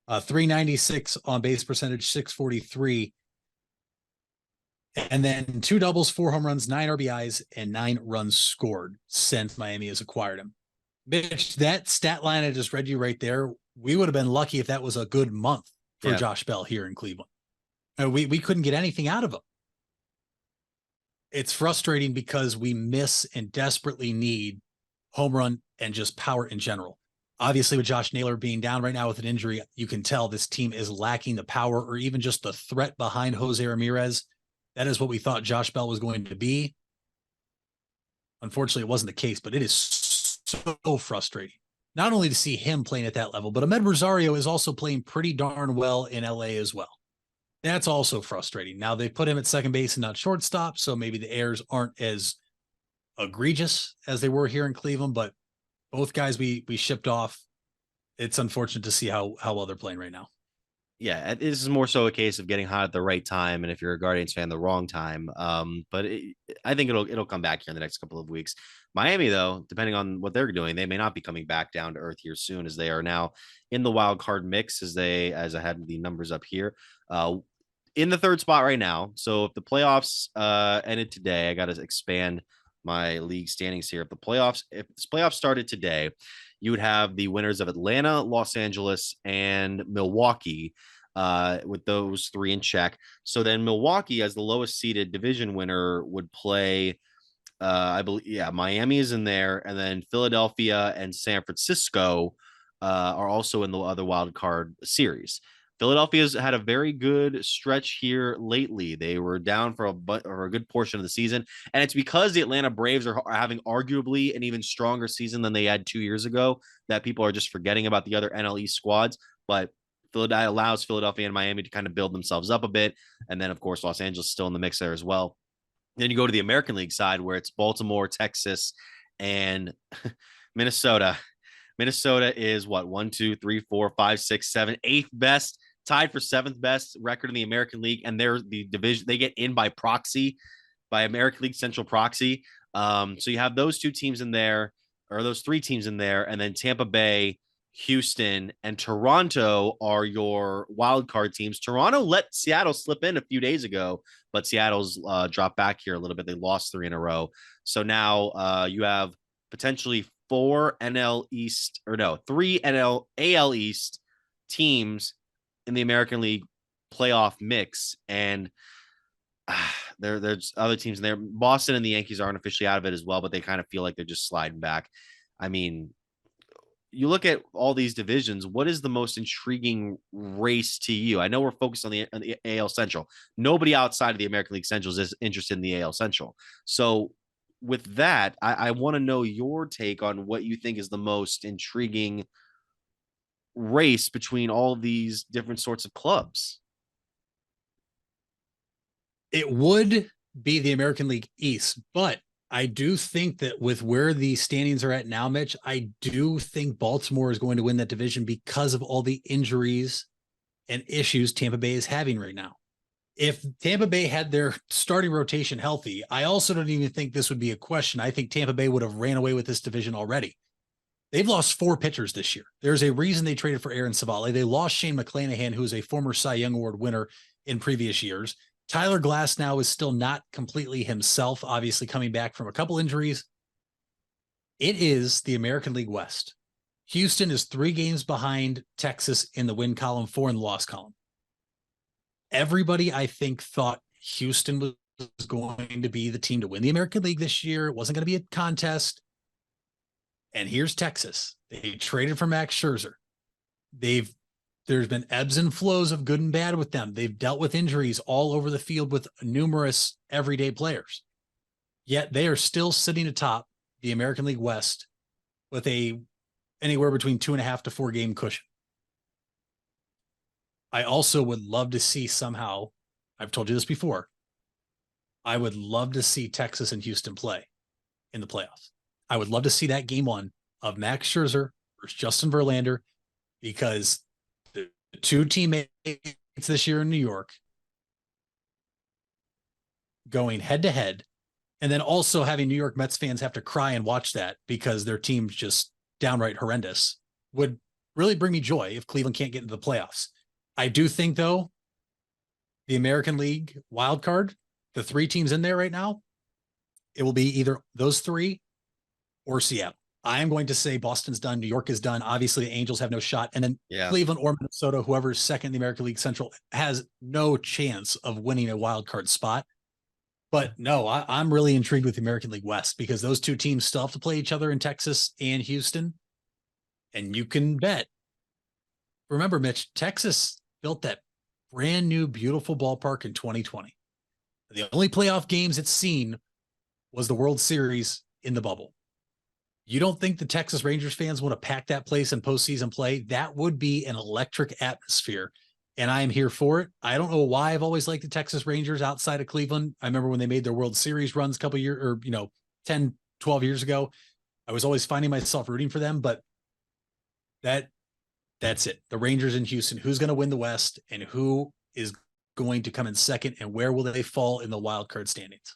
396 on base percentage, 643. And then 2 doubles, 4 home runs, 9 RBIs, and 9 runs scored since Miami has acquired him. Mitch, that stat line I just read you right there, we would have been lucky if that was a good month for Josh Bell here in Cleveland. We couldn't get anything out of him. It's frustrating because we miss and desperately need home run and just power in general. Obviously, with Josh Naylor being down right now with an injury, you can tell this team is lacking the power or even just the threat behind Jose Ramirez. That is what we thought Josh Bell was going to be. Unfortunately, it wasn't the case, but it is so frustrating. Not only to see him playing at that level, but Ahmed Rosario is also playing pretty darn well in LA as well. That's also frustrating. Now they put him at second base and not shortstop, so maybe the errors aren't as egregious as they were here in Cleveland, but both guys we shipped off. It's unfortunate to see how well they're playing right now. Yeah, this is more so a case of getting hot at the right time, and if you're a Guardians fan, the wrong time. But I think it'll come back here in the next couple of weeks. Miami, though, depending on what they're doing, they may not be coming back down to earth here soon, as they are now in the wild card mix. As I had the numbers up here, in the 3rd spot right now. So if the playoffs ended today, I got to expand my league standings here. If this playoffs started today, you would have the winners of Atlanta, Los Angeles, and Milwaukee, with those 3 in check. So then Milwaukee, as the lowest seeded division winner, would play, I believe, Miami is in there, and then Philadelphia and San Francisco are also in the other wild card series. Philadelphia's had a very good stretch here lately. They were down for a good portion of the season, and it's because the Atlanta Braves are having arguably an even stronger season than they had 2 years ago that people are just forgetting about the other NL East squads. But Philadelphia allows Philadelphia and Miami to kind of build themselves up a bit, and then of course Los Angeles is still in the mix there as well. Then you go to the American League side where it's Baltimore, Texas, and Minnesota. Minnesota is what, 1, 2, 3, 4, 5, 6, 7, 8th best, tied for 7th best record in the American League, and they're the division. They get in by proxy, by American League Central proxy. So you have those 2 teams in there, or those 3 teams in there, and then Tampa Bay, Houston, and Toronto are your wild card teams. Toronto let Seattle slip in a few days ago, but Seattle's dropped back here a little bit. They lost 3 in a row. So now you have potentially 3 AL East teams in the American League playoff mix, and there's other teams in there. Boston and the Yankees aren't officially out of it as well, but they kind of feel like they're just sliding back. I mean, you look at all these divisions, what is the most intriguing race to you? I know we're focused on the AL Central. Nobody outside of the American League Central is interested in the AL Central. So with that, I want to know your take on what you think is the most intriguing race between all these different sorts of clubs. It would be the American League East, but I do think that with where the standings are at now, Mitch, I do think Baltimore is going to win that division because of all the injuries and issues Tampa Bay is having right now. If Tampa Bay had their starting rotation healthy, I also don't even think this would be a question. I think Tampa Bay would have ran away with this division already. They've lost 4 pitchers this year. There's a reason they traded for Aaron Savale. They lost Shane McClanahan, who is a former Cy Young Award winner in previous years. Tyler Glass now is still not completely himself, obviously coming back from a couple injuries. It is the American League West. Houston is 3 games behind Texas in the win column, 4 in the loss column. Everybody, I think, thought Houston was going to be the team to win the American League this year. It wasn't going to be a contest. And here's Texas. They traded for Max Scherzer. There's been ebbs and flows of good and bad with them. They've dealt with injuries all over the field with numerous everyday players. Yet they are still sitting atop the American League West with anywhere between 2.5 to 4 game cushion. I also would love to see somehow, I've told you this before, I would love to see Texas and Houston play in the playoffs. I would love to see that game 1 of Max Scherzer versus Justin Verlander, because the 2 teammates this year in New York going head to head, and then also having New York Mets fans have to cry and watch that because their team's just downright horrendous, would really bring me joy if Cleveland can't get into the playoffs. I do think, though, the American League wild card, the 3 teams in there right now, it will be either those 3 or Seattle. I am going to say Boston's done. New York is done. Obviously, the Angels have no shot. And then Cleveland or Minnesota, whoever's second in the American League Central, has no chance of winning a wild card spot. But no, I'm really intrigued with the American League West, because those 2 teams still have to play each other in Texas and Houston. And you can bet. Remember, Mitch, Texas built that brand new, beautiful ballpark in 2020. The only playoff games it's seen was the World Series in the bubble. You don't think the Texas Rangers fans want to pack that place in postseason play? That would be an electric atmosphere, and I am here for it. I don't know why I've always liked the Texas Rangers outside of Cleveland. I remember when they made their World Series runs a couple years, or 10, 12 years ago. I was always finding myself rooting for them, but that's it. The Rangers in Houston, who's going to win the West and who is going to come in second, and where will they fall in the wild card standings?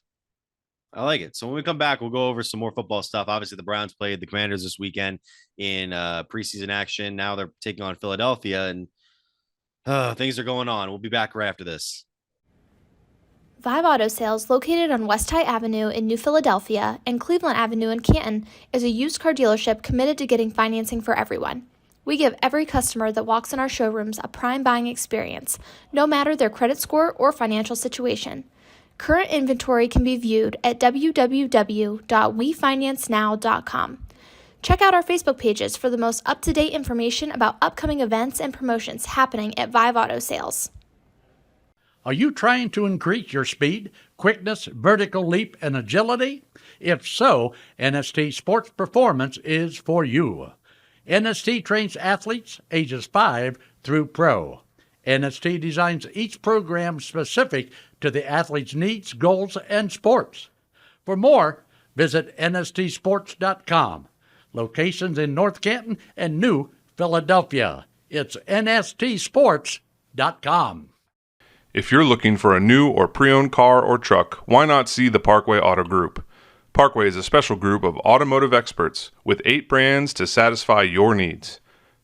I like it. So when we come back, we'll go over some more football stuff. Obviously, the Browns played the Commanders this weekend in preseason action. Now they're taking on Philadelphia, and things are going on. We'll be back right after this. Vive Auto Sales, located on West High Avenue in New Philadelphia and Cleveland Avenue in Canton, is a used car dealership committed to getting financing for everyone. We give every customer that walks in our showrooms a prime buying experience, no matter their credit score or financial situation. Current inventory can be viewed at www.wefinancenow.com. Check out our Facebook pages for the most up-to-date information about upcoming events and promotions happening at Vive Auto Sales. Are you trying to increase your speed, quickness, vertical leap, and agility? If so, NST Sports Performance is for you. NST trains athletes ages 5 through pro. NST designs each program specific to the athlete's needs, goals, and sports. For more, visit nstsports.com. Locations in North Canton and New Philadelphia. It's nstsports.com. If you're looking for a new or pre-owned car or truck, why not see the Parkway Auto Group? Parkway is a special group of automotive experts with 8 brands to satisfy your needs.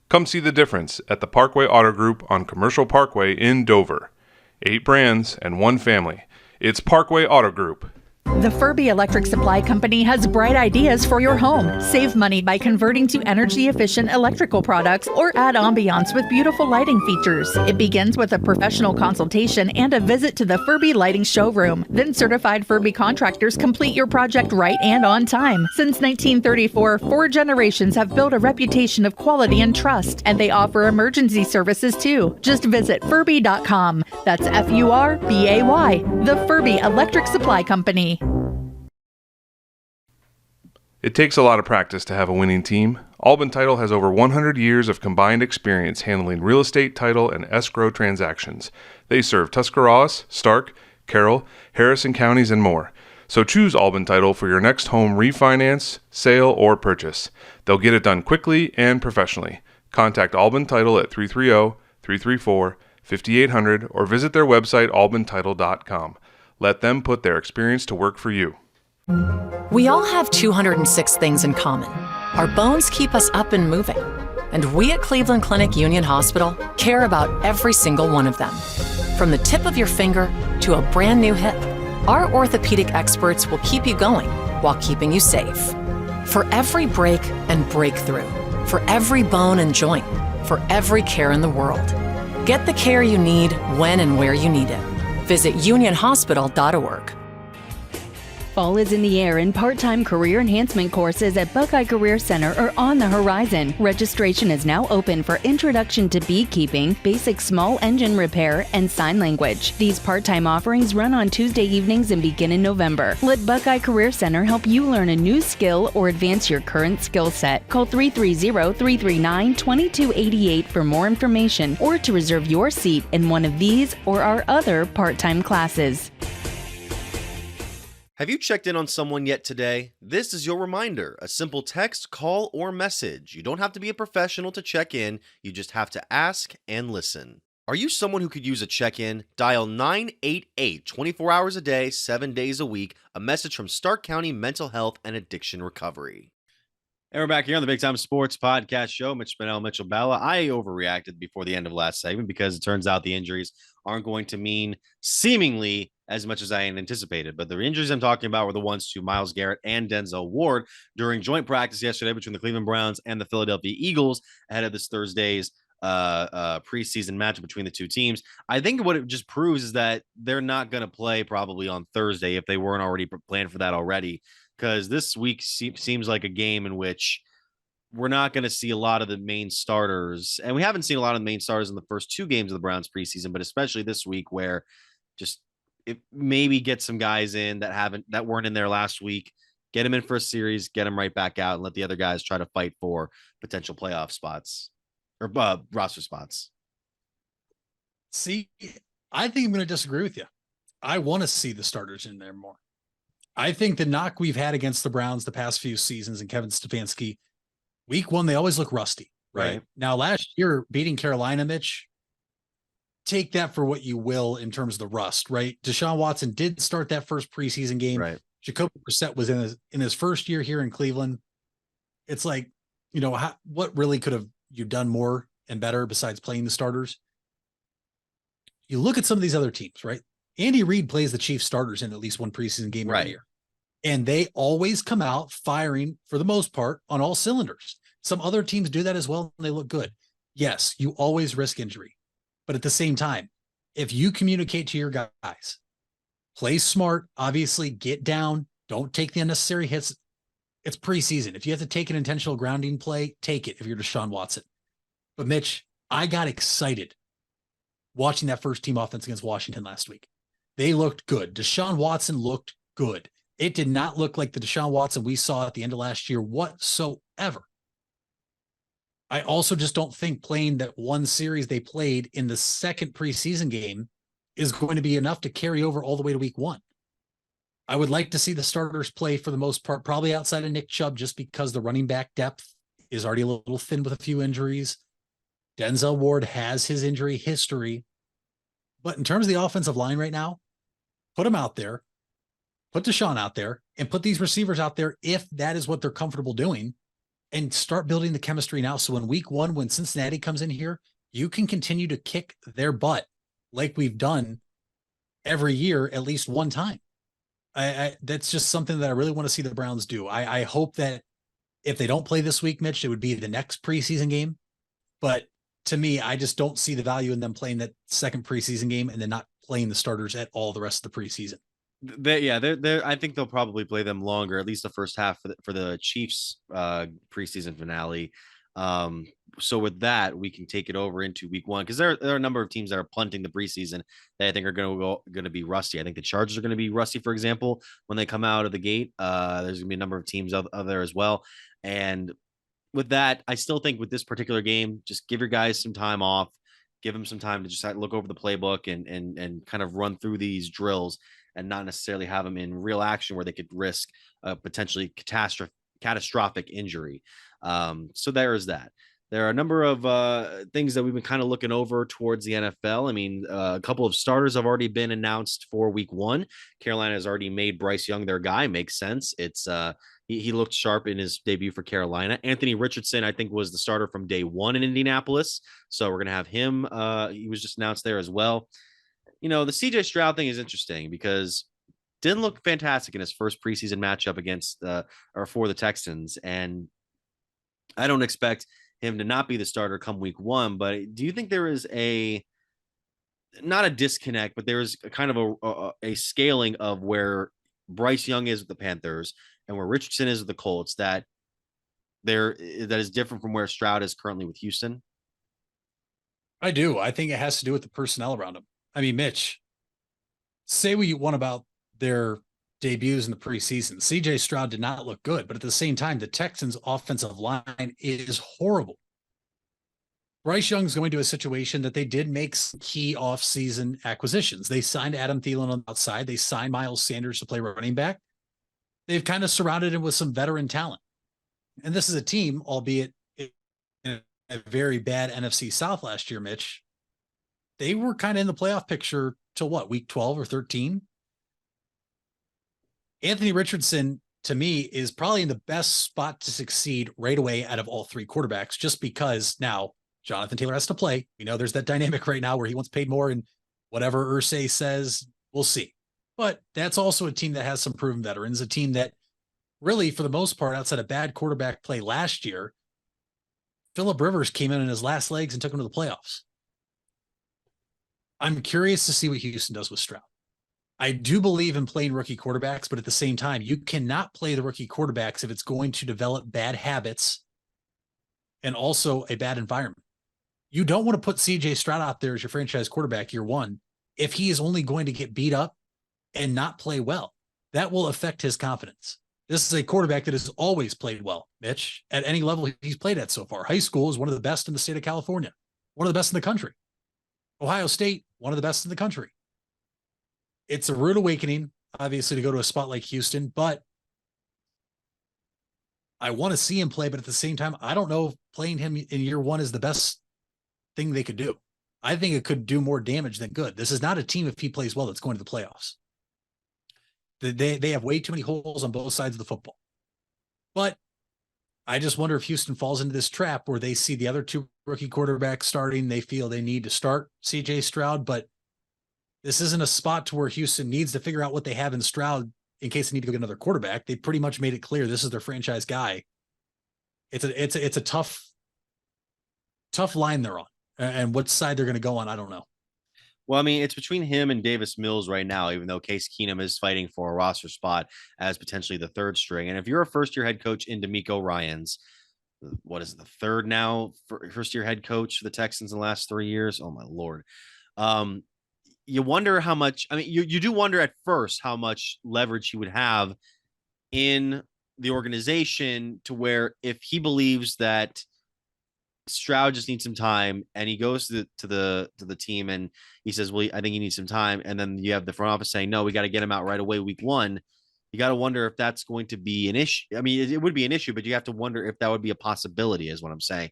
Come see the difference at the Parkway Auto Group on Commercial Parkway in Dover. 8 brands and 1 family. It's Parkway Auto Group. The Furby Electric Supply Company has bright ideas for your home. Save money by converting to energy-efficient electrical products or add ambiance with beautiful lighting features. It begins with a professional consultation and a visit to the Furby Lighting Showroom. Then certified Furby contractors complete your project right and on time. Since 1934, 4 generations have built a reputation of quality and trust, and they offer emergency services too. Just visit Furby.com. That's F-U-R-B-A-Y. The Furby Electric Supply Company. It takes a lot of practice to have a winning team. Alban Title has over 100 years of combined experience handling real estate, title, and escrow transactions. They serve Tuscarawas, Stark, Carroll, Harrison counties, and more. So choose Albin Title for your next home refinance, sale, or purchase. They'll get it done quickly and professionally. Contact Albin Title at 330-334-5800 or visit their website albintitle.com. Let them put their experience to work for you. We all have 206 things in common. Our bones keep us up and moving. And we at Cleveland Clinic Union Hospital care about every single one of them. From the tip of your finger to a brand new hip, our orthopedic experts will keep you going while keeping you safe. For every break and breakthrough, for every bone and joint, for every care in the world. Get the care you need when and where you need it. Visit unionhospital.org. Fall is in the air and part-time career enhancement courses at Buckeye Career Center are on the horizon. Registration is now open for Introduction to Beekeeping, Basic Small Engine Repair, and Sign Language. These part-time offerings run on Tuesday evenings and begin in November. Let Buckeye Career Center help you learn a new skill or advance your current skill set. Call 330-339-2288 for more information or to reserve your seat in one of these or our other part-time classes. Have you checked in on someone yet today? This is your reminder. A simple text, call, or message. You don't have to be a professional to check in. You just have to ask and listen. Are you someone who could use a check-in? Dial 988 24 hours a day, 7 days a week. A message from Stark County Mental Health and Addiction Recovery. And we're back here on the Big Time Sports Podcast Show. Mitch Spinell, Mitchell Balla. I overreacted before the end of last segment because it turns out the injuries aren't going to mean seemingly as much as I anticipated. But the injuries I'm talking about were the ones to Myles Garrett and Denzel Ward during joint practice yesterday between the Cleveland Browns and the Philadelphia Eagles ahead of this Thursday's preseason matchup between the two teams. I think what it just proves is that they're not going to play probably on Thursday if they weren't already planned for that already. Because this week seems like a game in which we're not going to see a lot of the main starters. And we haven't seen a lot of the main starters in the first two games of the Browns preseason, but especially this week where just it maybe get some guys in that weren't in there last week, get them in for a series, get them right back out, and let the other guys try to fight for potential playoff spots or roster spots. See, I think I'm going to disagree with you. I want to see the starters in there more. I think the knock we've had against the Browns the past few seasons and Kevin Stefanski, week one, they always look rusty, right? Now, last year, beating Carolina, Mitch, take that for what you will in terms of the rust, right? Deshaun Watson did start that first preseason game. Right. Jacoby Brissett was in his first year here in Cleveland. It's like, what really could have you done more and better besides playing the starters? You look at some of these other teams, right? Andy Reid plays the Chiefs starters in at least one preseason game every year. And they always come out firing, for the most part, on all cylinders. Some other teams do that as well, and they look good. Yes, you always risk injury. But at the same time, if you communicate to your guys, play smart, obviously get down, don't take the unnecessary hits. It's preseason. If you have to take an intentional grounding play, take it if you're Deshaun Watson. But Mitch, I got excited watching that first team offense against Washington last week. They looked good. Deshaun Watson looked good. It did not look like the Deshaun Watson we saw at the end of last year whatsoever. I also just don't think playing that one series they played in the second preseason game is going to be enough to carry over all the way to week one. I would like to see the starters play for the most part, probably outside of Nick Chubb, just because the running back depth is already a little thin with a few injuries. Denzel Ward has his injury history. But in terms of the offensive line right now, put him out there, put Deshaun out there, and put these receivers out there if that is what they're comfortable doing, and start building the chemistry now. So in week one, when Cincinnati comes in here, you can continue to kick their butt like we've done every year at least one time. That's just something that I really want to see the Browns do. I hope that if they don't play this week, Mitch, it would be the next preseason game. But to me, I just don't see the value in them playing that second preseason game and then not playing the starters at all the rest of the preseason. I think they'll probably play them longer, at least the first half for the Chiefs preseason finale. So with that, we can take it over into week one because there are a number of teams that are punting the preseason that I think are going to be rusty. I think the Chargers are going to be rusty, for example, when they come out of the gate. There's going to be a number of teams out there as well, and with that, I still think with this particular game, just give your guys some time off, give them some time to just look over the playbook and kind of run through these drills and not necessarily have them in real action where they could risk potentially catastrophic injury. So there is that. There are a number of things that we've been kind of looking over towards the NFL. I mean, a couple of starters have already been announced for week 1. Carolina has already made Bryce Young their guy. Makes sense. It's he looked sharp in his debut for Carolina. Anthony Richardson, I think, was the starter from day 1 in Indianapolis. So we're going to have him. He was just announced there as well. The CJ Stroud thing is interesting because didn't look fantastic in his first preseason matchup against or for the Texans. And I don't expect him to not be the starter come week 1. But do you think there is not a disconnect, but there is a kind of a scaling of where Bryce Young is with the Panthers and where Richardson is with the Colts that is different from where Stroud is currently with Houston? I do. I think it has to do with the personnel around him. I mean, Mitch, say what you want about their debuts in the preseason. CJ Stroud did not look good, but at the same time, the Texans' offensive line is horrible. Bryce Young's going to a situation that they did make some key offseason acquisitions. They signed Adam Thielen on the outside. They signed Miles Sanders to play running back. They've kind of surrounded him with some veteran talent. And this is a team, albeit in a very bad NFC South last year, Mitch. They were kind of in the playoff picture till what, week 12 or 13? Anthony Richardson, to me, is probably in the best spot to succeed right away out of all 3 quarterbacks, just because now Jonathan Taylor has to play. There's that dynamic right now where he wants paid more, and whatever Irsay says, we'll see. But that's also a team that has some proven veterans, a team that really, for the most part, outside of bad quarterback play last year, Phillip Rivers came in his last legs and took him to the playoffs. I'm curious to see what Houston does with Stroud. I do believe in playing rookie quarterbacks, but at the same time, you cannot play the rookie quarterbacks if it's going to develop bad habits and also a bad environment. You don't want to put CJ Stroud out there as your franchise quarterback year 1 if he is only going to get beat up and not play well. That will affect his confidence. This is a quarterback that has always played well, Mitch, at any level he's played at so far. High school is one of the best in the state of California, one of the best in the country. Ohio State, one of the best in the country. It's a rude awakening, obviously, to go to a spot like Houston, but I want to see him play. But at the same time, I don't know if playing him in year 1 is the best thing they could do. I think it could do more damage than good. This is not a team, if he plays well, that's going to the playoffs. They have way too many holes on both sides of the football. But I just wonder if Houston falls into this trap where they see the other 2 rookie quarterbacks starting. They feel they need to start CJ Stroud, but this isn't a spot to where Houston needs to figure out what they have in Stroud in case they need to go get another quarterback. They pretty much made it clear this is their franchise guy. It's a tough line they're on, and what side they're going to go on, I don't know. Well, I mean, it's between him and Davis Mills right now, even though Case Keenum is fighting for a roster spot as potentially the 3rd string. And if you're a first-year head coach in D'Amico Ryans, what is it, the 3rd now first-year head coach for the Texans in the last 3 years? Oh, my Lord. You wonder how much, I mean, you do wonder at first how much leverage he would have in the organization to where if he believes that Stroud just needs some time and he goes to the team and he says, well, I think he needs some time. And then you have the front office saying, no, we got to get him out right away, week 1. You got to wonder if that's going to be an issue. I mean, it would be an issue, but you have to wonder if that would be a possibility, is what I'm saying.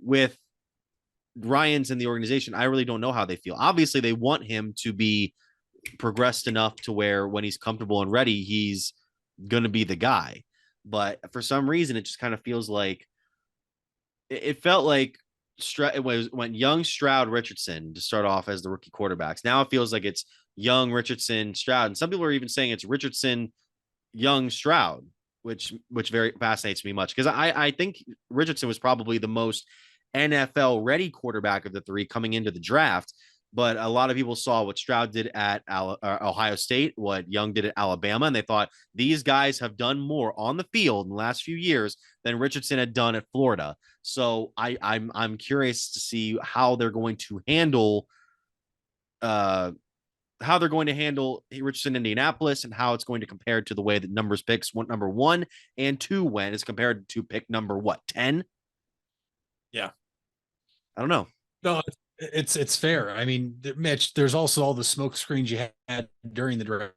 With Ryans and the organization, I really don't know how they feel. Obviously, they want him to be progressed enough to where when he's comfortable and ready, he's going to be the guy. But for some reason, it just kind of feels like it felt like it went Young, Stroud, Richardson to start off as the rookie quarterbacks. Now it feels like it's Young, Richardson, Stroud. And some people are even saying it's Richardson, Young, Stroud, which very fascinates me much because I think Richardson was probably the most NFL ready quarterback of the 3 coming into the draft. But a lot of people saw what Stroud did at Ohio State, what Young did at Alabama, and they thought these guys have done more on the field in the last few years than Richardson had done at Florida. So I'm curious to see how they're going to handle Richardson in Indianapolis and how it's going to compare to the way that numbers picks number 1 and 2 went as compared to pick number 10. Yeah, I don't know. No, it's fair. I mean, Mitch, there's also all the smoke screens you had during the draft.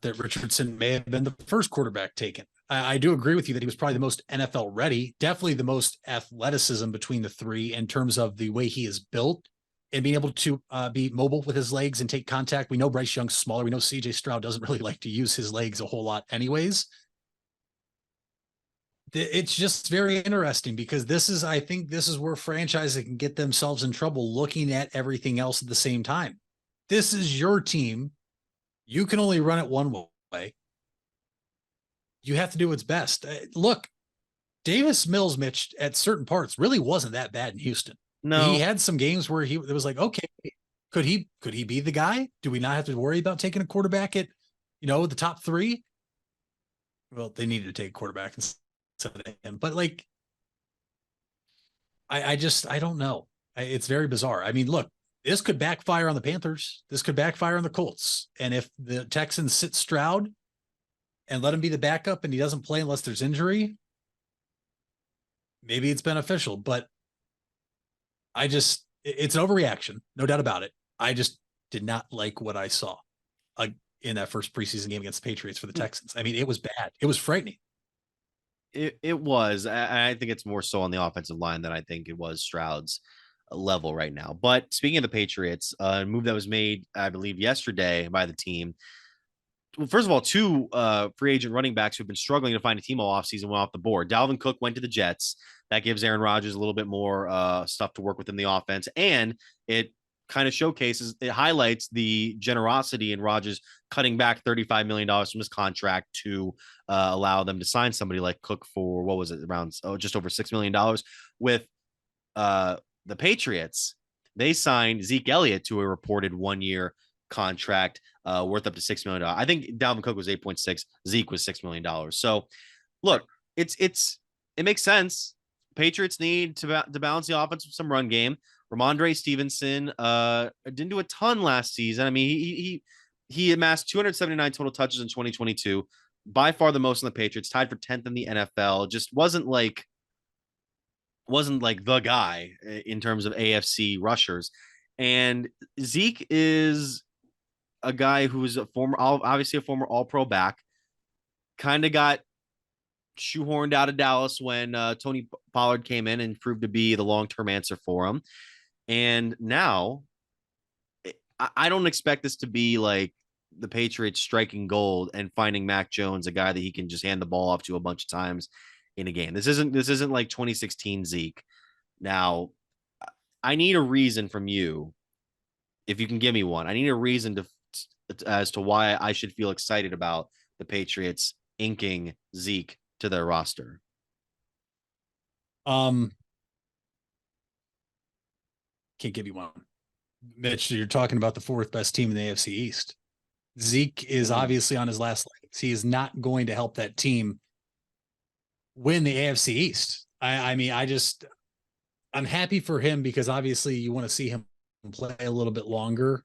that Richardson may have been the first quarterback taken. I do agree with you that he was probably the most NFL ready, definitely the most athleticism between the three in terms of the way he is built and being able to be mobile with his legs and take contact. We know Bryce Young's smaller. We know CJ Stroud doesn't really like to use his legs a whole lot anyways. It's just very interesting because I think this is where franchises can get themselves in trouble looking at everything else at the same time. This is your team. You can only run it one way. You have to do what's best. Look, Davis Mills, Mitch, at certain parts really wasn't that bad in Houston. No, he had some games where it was like, okay, could he be the guy? Do we not have to worry about taking a quarterback at, the top three? Well, they needed to take a quarterback instead of him, but like, I don't know. It's very bizarre. I mean, look, this could backfire on the Panthers. This could backfire on the Colts. And if the Texans sit Stroud and let him be the backup and he doesn't play unless there's injury, maybe it's beneficial, but it's an overreaction, no doubt about it. I just did not like what I saw in that first preseason game against the Patriots for the Texans. I mean, it was bad. It was frightening. It was. I think it's more so on the offensive line than I think it was Stroud's level right now. But speaking of the Patriots, a move that was made, I believe, yesterday by the team. Well, first of all, two free agent running backs who've been struggling to find a team all offseason went off the board. Dalvin Cook went to the Jets. That gives Aaron Rodgers a little bit more stuff to work with in the offense. And it kind of highlights the generosity in Rodgers cutting back $35 million from his contract to allow them to sign somebody like Cook for, what was it, around just over $6 million. With the Patriots, they signed Zeke Elliott to a reported 1-year contract worth up to $6 million. I think Dalvin Cook was 8.6. Zeke was $6 million. So look, it makes sense. Patriots need to balance the offense with some run game. Ramondre Stevenson didn't do a ton last season. I mean, he amassed 279 total touches in 2022, by far the most on the Patriots, tied for 10th in the NFL. Just wasn't like the guy in terms of AFC rushers. And Zeke is a guy who's obviously a former All-Pro back, kind of got shoehorned out of Dallas when Tony Pollard came in and proved to be the long-term answer for him. And now I don't expect this to be like the Patriots striking gold and finding Mac Jones, a guy that he can just hand the ball off to a bunch of times in a game. This isn't like 2016 Zeke. Now, I need a reason from you, if you can give me one. I need a reason as to why I should feel excited about the Patriots inking Zeke to their roster. Can't give you one. Mitch, you're talking about the fourth best team in the AFC East. Zeke is obviously on his last legs. He is not going to help that team win the AFC East. I'm happy for him because obviously you want to see him play a little bit longer.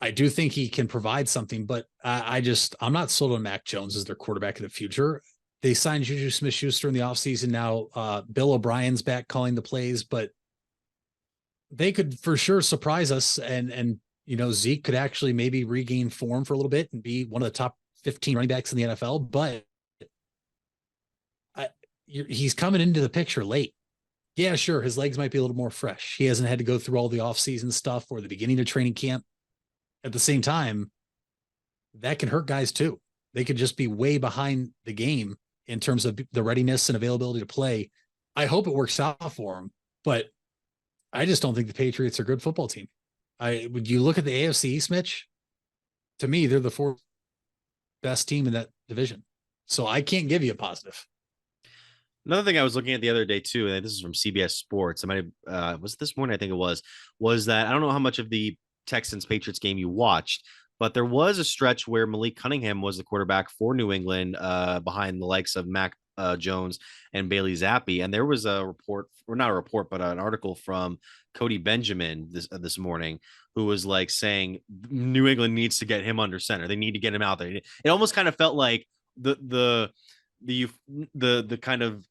I do think he can provide something, but I'm not sold on Mac Jones as their quarterback of the future. They signed Juju Smith-Schuster in the offseason. Now Bill O'Brien's back calling the plays, but they could for sure surprise us. And Zeke could actually maybe regain form for a little bit and be one of the top 15 running backs in the NFL, but he's coming into the picture late. Yeah, sure. His legs might be a little more fresh. He hasn't had to go through all the offseason stuff or the beginning of training camp. At the same time, that can hurt guys too. They could just be way behind the game in terms of the readiness and availability to play. I hope it works out for him, but I just don't think the Patriots are a good football team. Would you look at the AFC East, Mitch? To me, they're the fourth best team in that division. So I can't give you a positive. Another thing I was looking at the other day too, and this is from CBS Sports. I might have was this morning, I think it was that I don't know how much of the Texans Patriots game you watched, but there was a stretch where Malik Cunningham was the quarterback for New England, behind the likes of Mac Jones and Bailey Zappi. And there was a report, or not a report, but an article from Cody Benjamin this morning, who was like saying New England needs to get him under center. They need to get him out there. It almost kind of felt like the kind of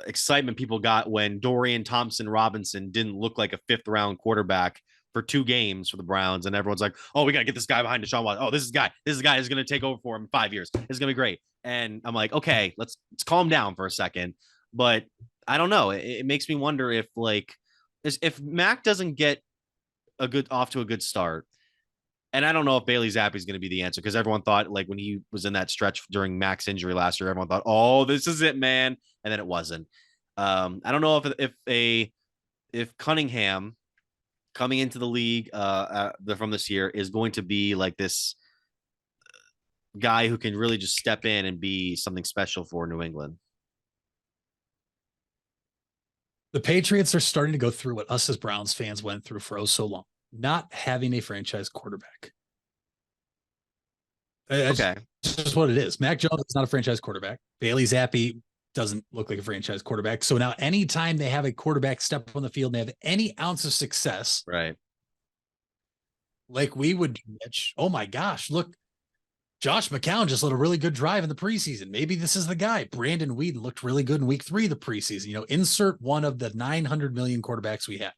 excitement people got when Dorian Thompson Robinson didn't look like a 5th round quarterback for 2 games for the Browns, and everyone's like, "Oh, we gotta get this guy behind Deshaun Watson. Oh, this is the guy is gonna take over for him in 5 years. It's gonna be great." And I'm like, okay, let's calm down for a second. But I don't know. It makes me wonder if if Mac doesn't get off to a good start. And I don't know if Bailey Zappi is going to be the answer, because everyone thought, like, when he was in that stretch during Mac's injury last year, everyone thought, "Oh, this is it, man," and then it wasn't. I don't know if Cunningham coming into the league from this year is going to be like this guy who can really just step in and be something special for New England. The Patriots are starting to go through what us as Browns fans went through for so long. Not having a franchise quarterback. Okay. That's just what it is. Mac Jones is not a franchise quarterback. Bailey Zappi doesn't look like a franchise quarterback. So now anytime they have a quarterback step on the field and they have any ounce of success, right, like we would do, Mitch, oh my gosh, look, Josh McCown just led a really good drive in the preseason. Maybe this is the guy. Brandon Weed looked really good in week 3 of the preseason. Insert one of the 900 million quarterbacks we had.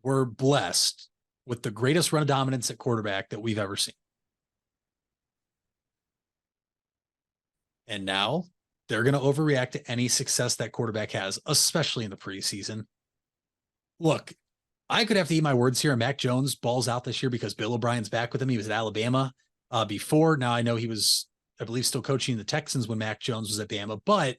We're blessed with the greatest run of dominance at quarterback that we've ever seen. And now they're going to overreact to any success that quarterback has, especially in the preseason. Look, I could have to eat my words here. And Mac Jones balls out this year because Bill O'Brien's back with him. He was at Alabama before. Now I know he was, I believe, still coaching the Texans when Mac Jones was at Bama. But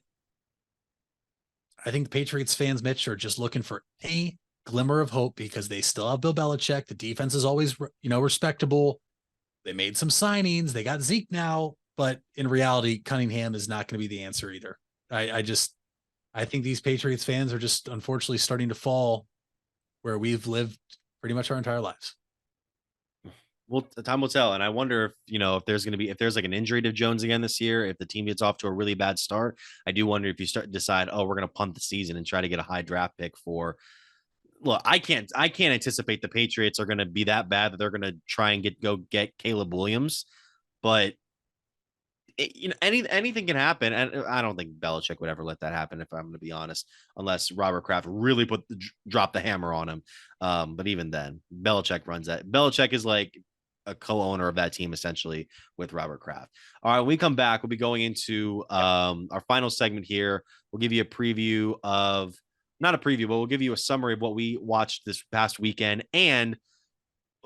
I think the Patriots fans, Mitch, are just looking for a glimmer of hope because they still have Bill Belichick. The defense is always, respectable. They made some signings. They got Zeke now, but in reality, Cunningham is not going to be the answer either. I think these Patriots fans are just unfortunately starting to fall where we've lived pretty much our entire lives. Well, time will tell. And I wonder if there's like an injury to Jones again this year, if the team gets off to a really bad start. I do wonder if you decide, oh, we're going to punt the season and try to get a high draft pick for. Look, I can't anticipate the Patriots are going to be that bad that they're going to try and get Caleb Williams, but anything can happen, and I don't think Belichick would ever let that happen, if I'm going to be honest, unless Robert Kraft really drop the hammer on him. But even then, Belichick runs that. Belichick is like a co-owner of that team essentially with Robert Kraft. All right, when we come back, we'll be going into our final segment here. We'll give you a preview of. Not a preview, but we'll give you a summary of what we watched this past weekend and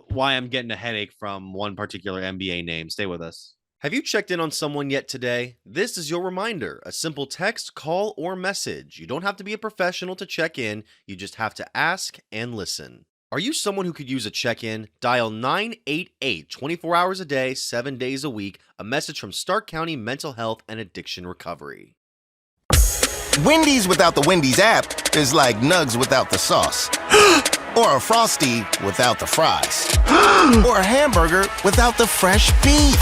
why I'm getting a headache from one particular NBA name. Stay with us. Have you checked in on someone yet today? This is your reminder. A simple text, call, or message. You don't have to be a professional to check in. You just have to ask and listen. Are you someone who could use a check-in? Dial 988 24 hours a day, 7 days a week. A message from Stark County Mental Health and Addiction Recovery. Wendy's without the Wendy's app is like Nugs without the sauce. Or a Frosty without the fries. Or a hamburger without the fresh beef.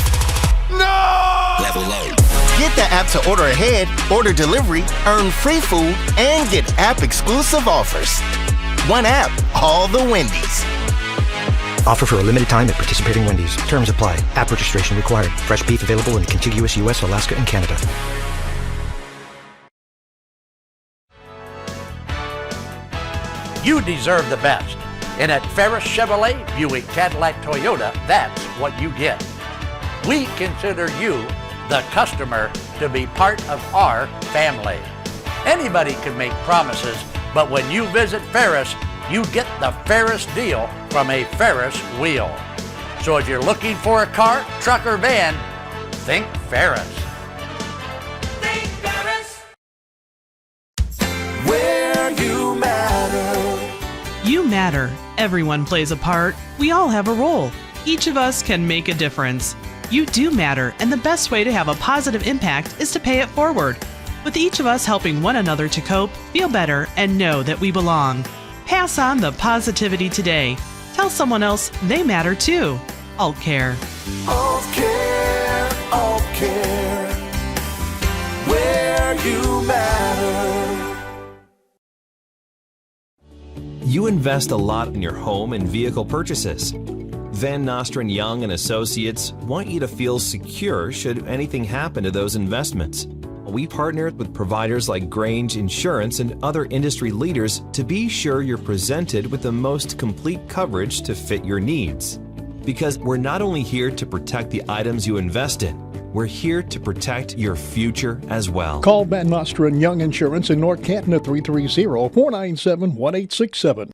No! Level low. Get the app to order ahead, order delivery, earn free food, and get app-exclusive offers. One app, all the Wendy's. Offer for a limited time at participating Wendy's. Terms apply. App registration required. Fresh beef available in the contiguous U.S., Alaska, and Canada. You deserve the best. And at Ferris Chevrolet, Buick, Cadillac, Toyota, that's what you get. We consider you, the customer, to be part of our family. Anybody can make promises, but when you visit Ferris, you get the Ferris deal from a Ferris wheel. So if you're looking for a car, truck, or van, think Ferris. Think Ferris. Where you matter. You matter. Everyone plays a part. We all have a role. Each of us can make a difference. You do matter, and the best way to have a positive impact is to pay it forward. With each of us helping one another to cope, feel better, and know that we belong. Pass on the positivity today. Tell someone else they matter too. Alt Care. Alt Care, Alt Care. Where you matter. You invest a lot in your home and vehicle purchases. Van Nostrand Young and Associates want you to feel secure should anything happen to those investments. We partnered with providers like Grange Insurance and other industry leaders to be sure you're presented with the most complete coverage to fit your needs. Because we're not only here to protect the items you invest in, we're here to protect your future as well. Call Van Nostrand Young Insurance in North Canton at 330-497-1867.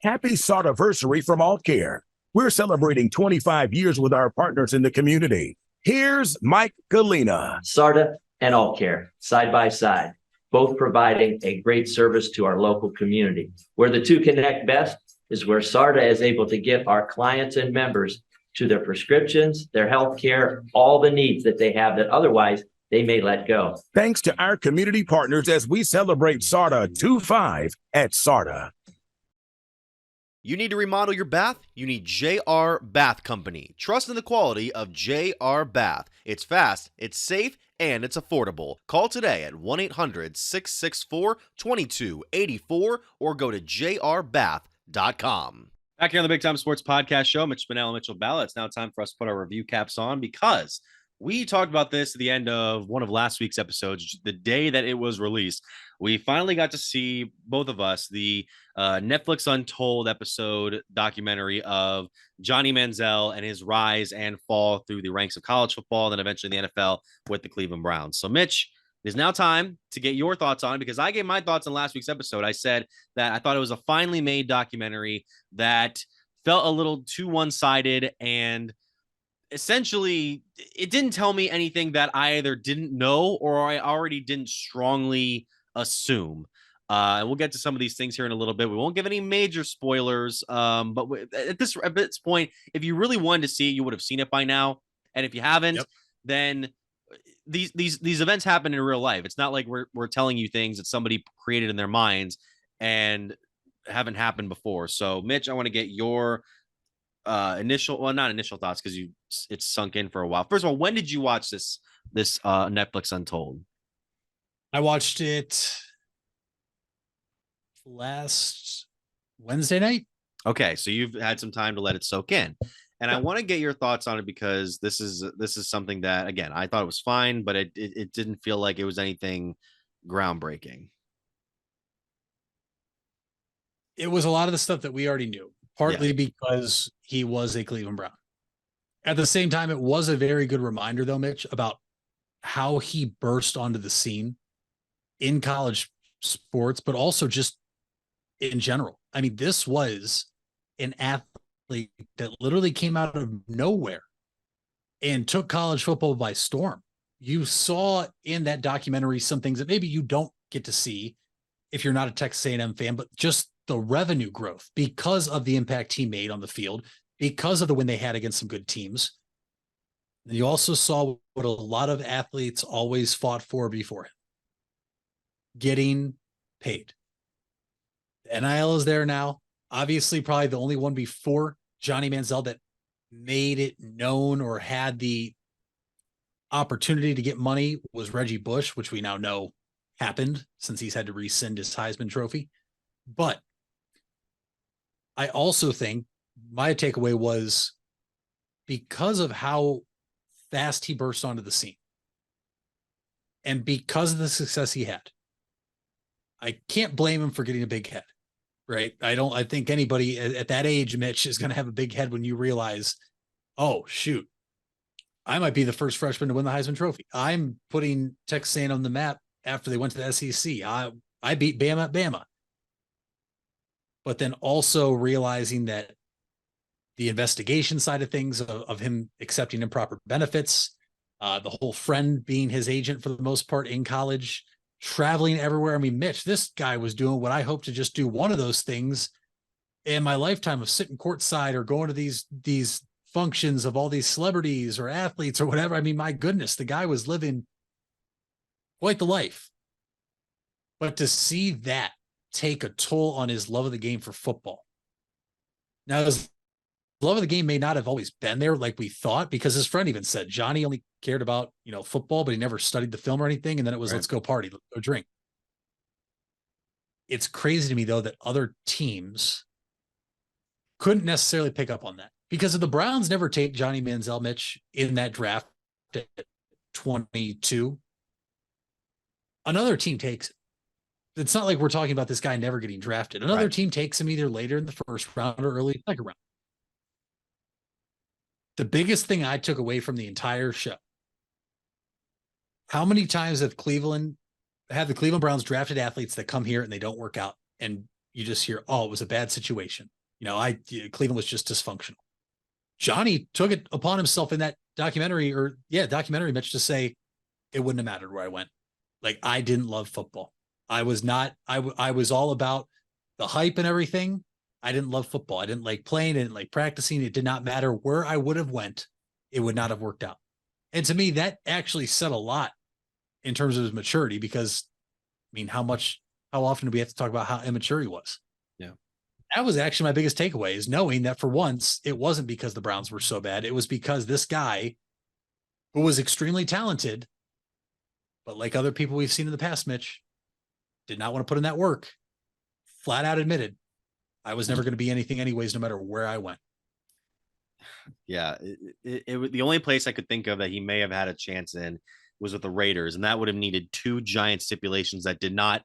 Happy Sardiversary from Alt Care. We're celebrating 25 years with our partners in the community. Here's Mike Galena. SARTA and Alt Care, side by side, both providing a great service to our local community. Where the two connect best is where SARTA is able to get our clients and members to their prescriptions, their health care, all the needs that they have that otherwise they may let go. Thanks to our community partners as we celebrate SARTA 2-5 at SARTA. You need to remodel your bath? You need JR Bath Company. Trust in the quality of JR Bath. It's fast, it's safe, and it's affordable. Call today at 1-800-664-2284 or go to jrbath.com. Back here on the Big Time Sports Podcast Show, Mitch Spinell and Mitchell Balla. It's now time for us to put our review caps on because we talked about this at the end of one of last week's episodes, the day that it was released. We finally got to see, both of us, the Netflix Untold episode documentary of Johnny Manziel and his rise and fall through the ranks of college football, and then eventually the NFL with the Cleveland Browns. So, Mitch, it is now time to get your thoughts on it because I gave my thoughts on last week's episode. I said that I thought it was a finely made documentary that felt a little too one-sided, and essentially it didn't tell me anything that I either didn't know or I already didn't strongly assume. And we'll get to some of these things here in a little bit. We won't give any major spoilers. But at this point, if you really wanted to see it, you would have seen it by now. And if you haven't, then these events happen in real life. It's not like we're telling you things that somebody created in their minds and haven't happened before. So, Mitch, I want to get your not initial thoughts because it's sunk in for a while. First of all, when did you watch this Netflix Untold? I watched it last Wednesday night. Okay, so you've had some time to let it soak in. And I want to get your thoughts on it because this is something that, again, I thought it was fine, but it didn't feel like it was anything groundbreaking. It was a lot of the stuff that we already knew, partly because he was a Cleveland Brown. At the same time, it was a very good reminder, though, Mitch, about how he burst onto the scene in college sports, but also just in general. I mean, this was an athlete that literally came out of nowhere and took college football by storm. You saw in that documentary some things that maybe you don't get to see if you're not a Texas A&M fan, but just the revenue growth because of the impact he made on the field, because of the win they had against some good teams. And you also saw what a lot of athletes always fought for before him: getting paid. The NIL is there now. Obviously, probably the only one before Johnny Manziel that made it known or had the opportunity to get money was Reggie Bush, which we now know happened since he's had to rescind his Heisman Trophy. But I also think my takeaway was because of how fast he burst onto the scene and because of the success he had, I can't blame him for getting a big head, right? I think anybody at that age, Mitch, is going to have a big head when you realize, oh, shoot, I might be the first freshman to win the Heisman Trophy. I'm putting Texas A&M on the map after they went to the SEC. I beat Bama at Bama. But then also realizing that the investigation side of things of him accepting improper benefits, the whole friend being his agent for the most part in college, traveling everywhere. I mean, Mitch, this guy was doing what I hope to just do one of those things in my lifetime of sitting courtside or going to these functions of all these celebrities or athletes or whatever. I mean, my goodness, the guy was living quite the life. But to see that take a toll on his love of the game for football. Now, his love of the game may not have always been there like we thought, because his friend even said Johnny only cared about, football, but he never studied the film or anything. And then it was, let's go party, let's go drink. It's crazy to me, though, that other teams couldn't necessarily pick up on that, because if the Browns never take Johnny Manziel, Mitch, in that draft at 22, Another team takes it. It's not like we're talking about this guy never getting drafted. Another team takes him either later in the first round or early second round. The biggest thing I took away from the entire show, how many times have the Cleveland Browns drafted athletes that come here and they don't work out, and you just hear, oh, it was a bad situation. Cleveland was just dysfunctional. Johnny took it upon himself in that documentary, Mitch, to say it wouldn't have mattered where I went. Like, I didn't love football. I was all about the hype and everything. I didn't love football. I didn't like playing. I didn't like practicing. It did not matter where I would have went. It would not have worked out. And to me, that actually said a lot in terms of his maturity, because how often do we have to talk about how immature he was? Yeah. That was actually my biggest takeaway, is knowing that for once, it wasn't because the Browns were so bad. It was because this guy, who was extremely talented, but like other people we've seen in the past, Mitch, did not want to put in that work, flat out admitted, I was never going to be anything anyways, no matter where I went. Yeah. The only place I could think of that he may have had a chance in was with the Raiders, and that would have needed two giant stipulations that did not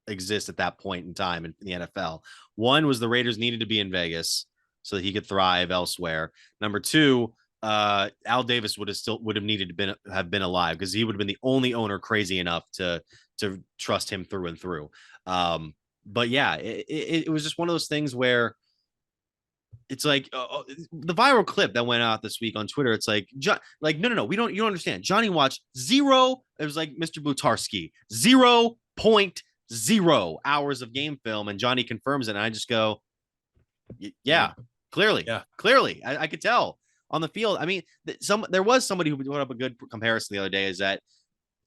exist at that point in time in the NFL. One was the Raiders needed to be in Vegas so that he could thrive elsewhere. Number two, Al Davis would have needed to have been alive, because he would have been the only owner crazy enough to trust him through and through. But yeah, it was just one of those things where it's like the viral clip that went out this week on Twitter. It's like, no, you don't understand. Johnny watched zero. It was like Mr. Butarski, 0.0 hours of game film, and Johnny confirms it. And I just go, yeah, clearly. I could tell on the field. I mean, there was somebody who put up a good comparison the other day, is that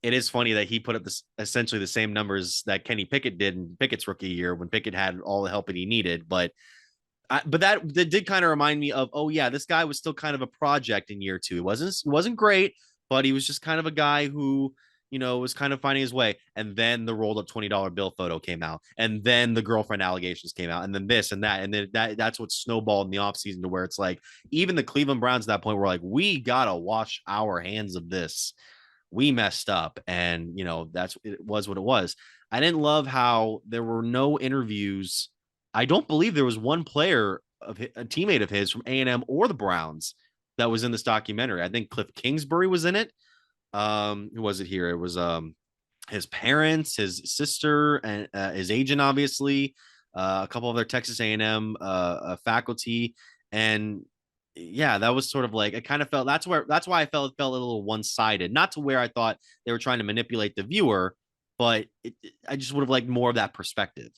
it is funny that he put up essentially the same numbers that Kenny Pickett did in Pickett's rookie year, when Pickett had all the help that he needed. But that did kind of remind me of, oh yeah, this guy was still kind of a project in year two. He wasn't great, but he was just kind of a guy who, was kind of finding his way. And then the rolled up $20 bill photo came out, and then the girlfriend allegations came out, and then this and that. And then that's what snowballed in the offseason, to where it's like, even the Cleveland Browns at that point were like, we got to wash our hands of this. We messed up. And, it was what it was. I didn't love how there were no interviews. I don't believe there was one player, a teammate of his from A&M or the Browns, that was in this documentary. I think Cliff Kingsbury was in it. Who was it here? It was his parents, his sister, and his agent, obviously, a couple of their Texas A&M faculty. And yeah, that was sort of like, it kind of felt, that's why I felt a little one-sided, not to where I thought they were trying to manipulate the viewer, but I just would have liked more of that perspective.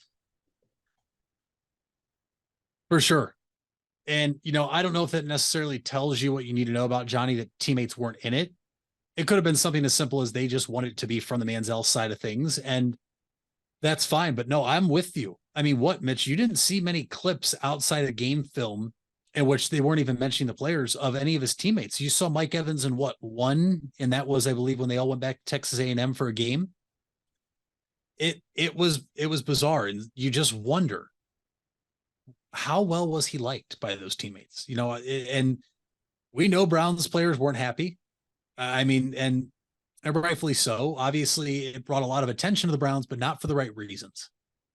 For sure. And, I don't know if that necessarily tells you what you need to know about Johnny, that teammates weren't in it. It could have been something as simple as they just wanted it to be from the Manziel side of things, and that's fine. But no, I'm with you. I mean, what, Mitch? You didn't see many clips outside of game film in which they weren't even mentioning the players of any of his teammates. You saw Mike Evans in one, and that was, I believe, when they all went back to Texas A&M for a game. It was bizarre, and you just wonder, how well was he liked by those teammates? And we know Browns players weren't happy. And rightfully so. Obviously, it brought a lot of attention to the Browns, but not for the right reasons,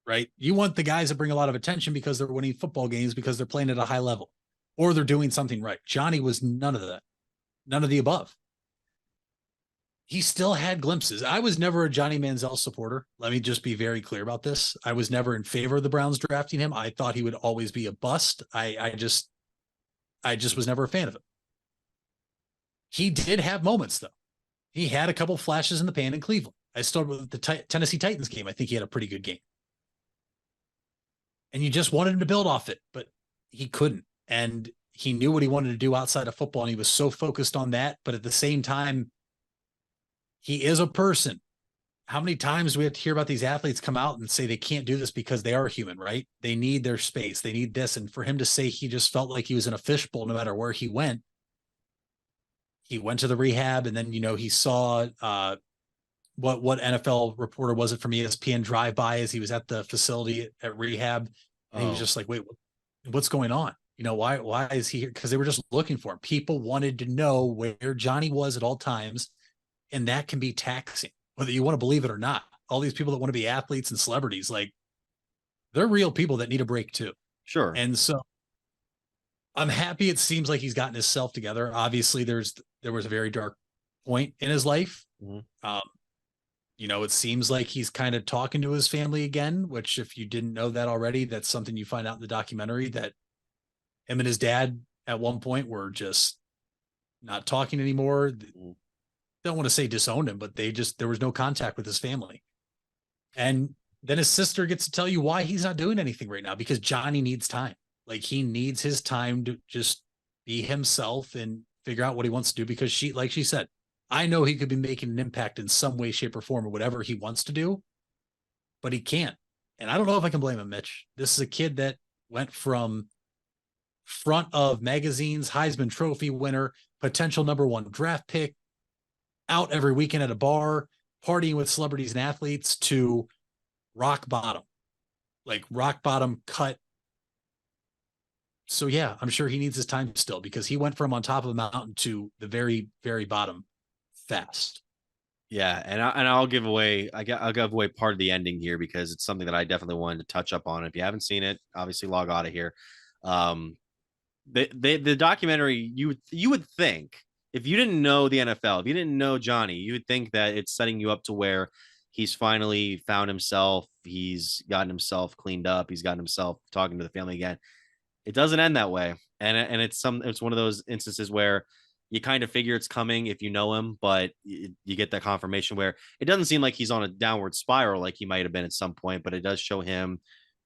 right? You want the guys that bring a lot of attention because they're winning football games, because they're playing at a high level, or they're doing something right. Johnny was none of that, none of the above. He still had glimpses. I was never a Johnny Manziel supporter. Let me just be very clear about this. I was never in favor of the Browns drafting him. I thought he would always be a bust. I just was never a fan of him. He did have moments, though. He had a couple flashes in the pan in Cleveland. I started with the Tennessee Titans game. I think he had a pretty good game. And you just wanted him to build off it, but he couldn't. And he knew what he wanted to do outside of football, and he was so focused on that. But at the same time, he is a person. How many times do we have to hear about these athletes come out and say they can't do this because they are human, right? They need their space. They need this. And for him to say he just felt like he was in a fishbowl no matter where he went. He went to the rehab, and then, he saw what NFL reporter was it from ESPN drive by as he was at the facility at rehab. And he was just like, wait, what's going on? Why is he here? Because they were just looking for him. People wanted to know where Johnny was at all times. And that can be taxing, whether you want to believe it or not. all these people that want to be athletes and celebrities, like they're real people that need a break too. Sure. And so I'm happy it seems like he's gotten himself together. Obviously, there was a very dark point in his life. It seems like he's kind of talking to his family again, which if you didn't know that already, that's something you find out in the documentary, that him and his dad at one point were just not talking anymore. Don't want to say disowned him, but there was no contact with his family. And then his sister gets to tell you why he's not doing anything right now, because Johnny needs time. Like he needs his time to just be himself and figure out what he wants to do, because like she said, I know he could be making an impact in some way, shape, or form, or whatever he wants to do, but he can't. And I don't know if I can blame him, Mitch. This is a kid that went from front of magazines, Heisman Trophy winner, potential #1 draft pick, out every weekend at a bar, partying with celebrities and athletes, to rock bottom, like rock bottom cut. So yeah, I'm sure he needs his time still, because he went from on top of the mountain to the very, very bottom fast. Yeah, and I'll give away I'll give away part of the ending here, because it's something that I definitely wanted to touch up on. If you haven't seen it, obviously log out of here. The documentary, you would think, if you didn't know the NFL, if you didn't know Johnny, you would think that it's setting you up to where he's finally found himself, he's gotten himself cleaned up, he's gotten himself talking to the family again. It doesn't end that way, and it's one of those instances where you kind of figure it's coming if you know him, but you get that confirmation where it doesn't seem like he's on a downward spiral like he might have been at some point, but it does show him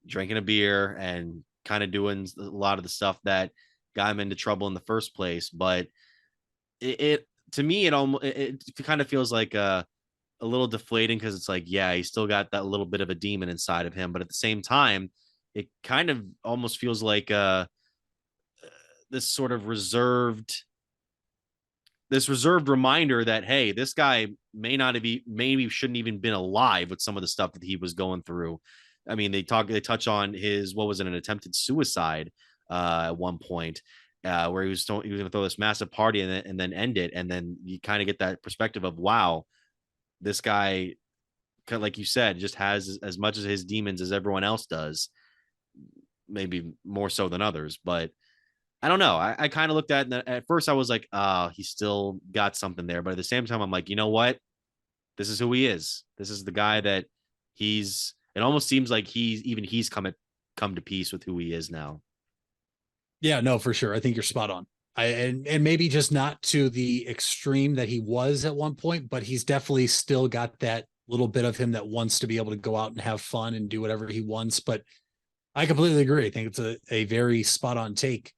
drinking a beer and kind of doing a lot of the stuff that got him into trouble in the first place. But it to me, it kind of feels like a little deflating, because it's like, yeah, he still got that little bit of a demon inside of him, but at the same time, it kind of almost feels like this sort of reserved reminder that, hey, this guy maybe shouldn't even been alive with some of the stuff that he was going through. I mean, they touch on his, what was it, an attempted suicide at one point, where he was going to throw this massive party and then end it, and then you kind of get that perspective of, wow, this guy, like you said, just has as much of his demons as everyone else does, maybe more so than others. But I don't know. I kind of looked at first, I was like, he's still got something there. But at the same time, I'm like, you know what? This is who he is. This is the guy that it almost seems like he's come to peace with who he is now. Yeah, no, for sure. I think you're spot on. And maybe just not to the extreme that he was at one point, but he's definitely still got that little bit of him that wants to be able to go out and have fun and do whatever he wants. But I completely agree. I think it's a very spot on take.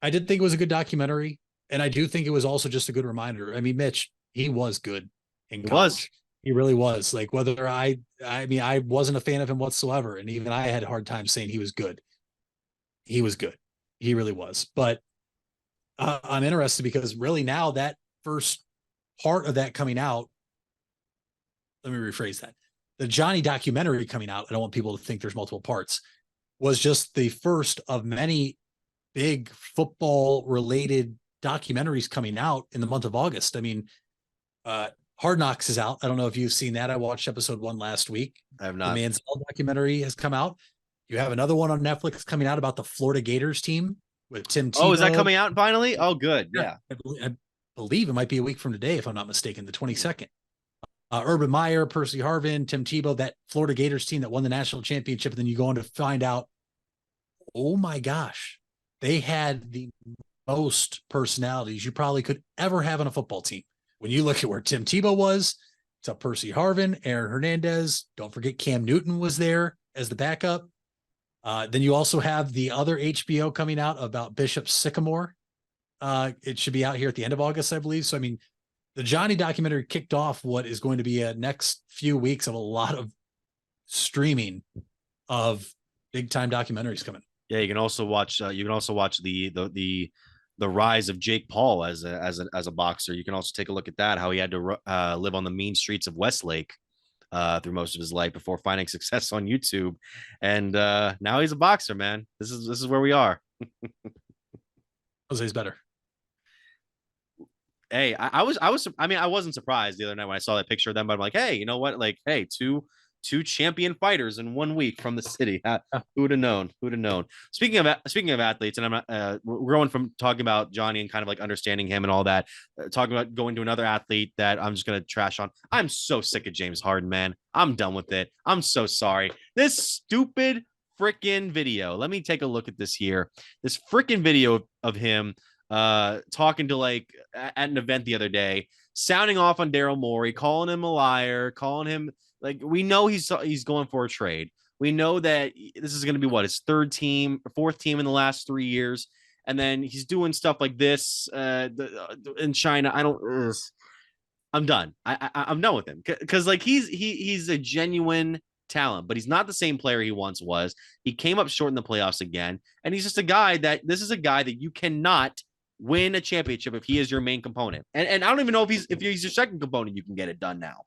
I did think it was a good documentary, and I do think it was also just a good reminder. I mean, Mitch, he was good in college. He really was. Like, whether I wasn't a fan of him whatsoever, and even I had a hard time saying he was good. He was good. He really was. But I'm interested, because really now that first part of that coming out, let me rephrase that. The Johnny documentary coming out, I don't want people to think there's multiple parts, was just the first of many big football related documentaries coming out in the month of August. I mean, Hard Knocks is out. I don't know if you've seen that. I watched episode 1 last week. I have not. The Manziel documentary has come out. You have another one on Netflix coming out about the Florida Gators team with Tim Tebow. Oh, is that coming out finally? Oh, good. Yeah. I believe it might be a week from today, if I'm not mistaken, the 22nd. Urban Meyer, Percy Harvin, Tim Tebow, that Florida Gators team that won the national championship. And then you go on to find out, oh my gosh, they had the most personalities you probably could ever have on a football team. When you look at where Tim Tebow was, it's up Percy Harvin, Aaron Hernandez. Don't forget Cam Newton was there as the backup. Then you also have the other HBO coming out about Bishop Sycamore. It should be out here at the end of August, I believe. So, I mean, the Johnny documentary kicked off what is going to be a next few weeks of a lot of streaming of big time documentaries coming. Yeah, you can also watch the rise of Jake Paul as a boxer. You can also take a look at that, how he had to live on the mean streets of Westlake through most of his life before finding success on YouTube, and now he's a boxer. Man, this is where we are. Jose's better. Hey, I mean, I wasn't surprised the other night when I saw that picture of them, but I'm like, hey, you know what? Like, hey, two champion fighters in 1 week from the city. Who would have known? Who'd have known? Speaking of athletes, and I'm not, we're going from talking about Johnny and kind of like understanding him and all that, talking about going to another athlete that I'm just gonna trash on. I'm so sick of James Harden, man. I'm done with it. I'm so sorry. This stupid freaking video. Let me take a look at this here. This freaking video of him talking to like at an event the other day, sounding off on Daryl Morey, calling him a liar, calling him like, we know he's going for a trade. We know that this is going to be what, his fourth team in the last 3 years, and then he's doing stuff like this in China. I'm done. I'm done with him because like he's a genuine talent, but he's not the same player he once was. He came up short in the playoffs again, and he's just a guy that this is a guy that you cannot win a championship if he is your main component. And I don't even know if he's your second component, you can get it done now.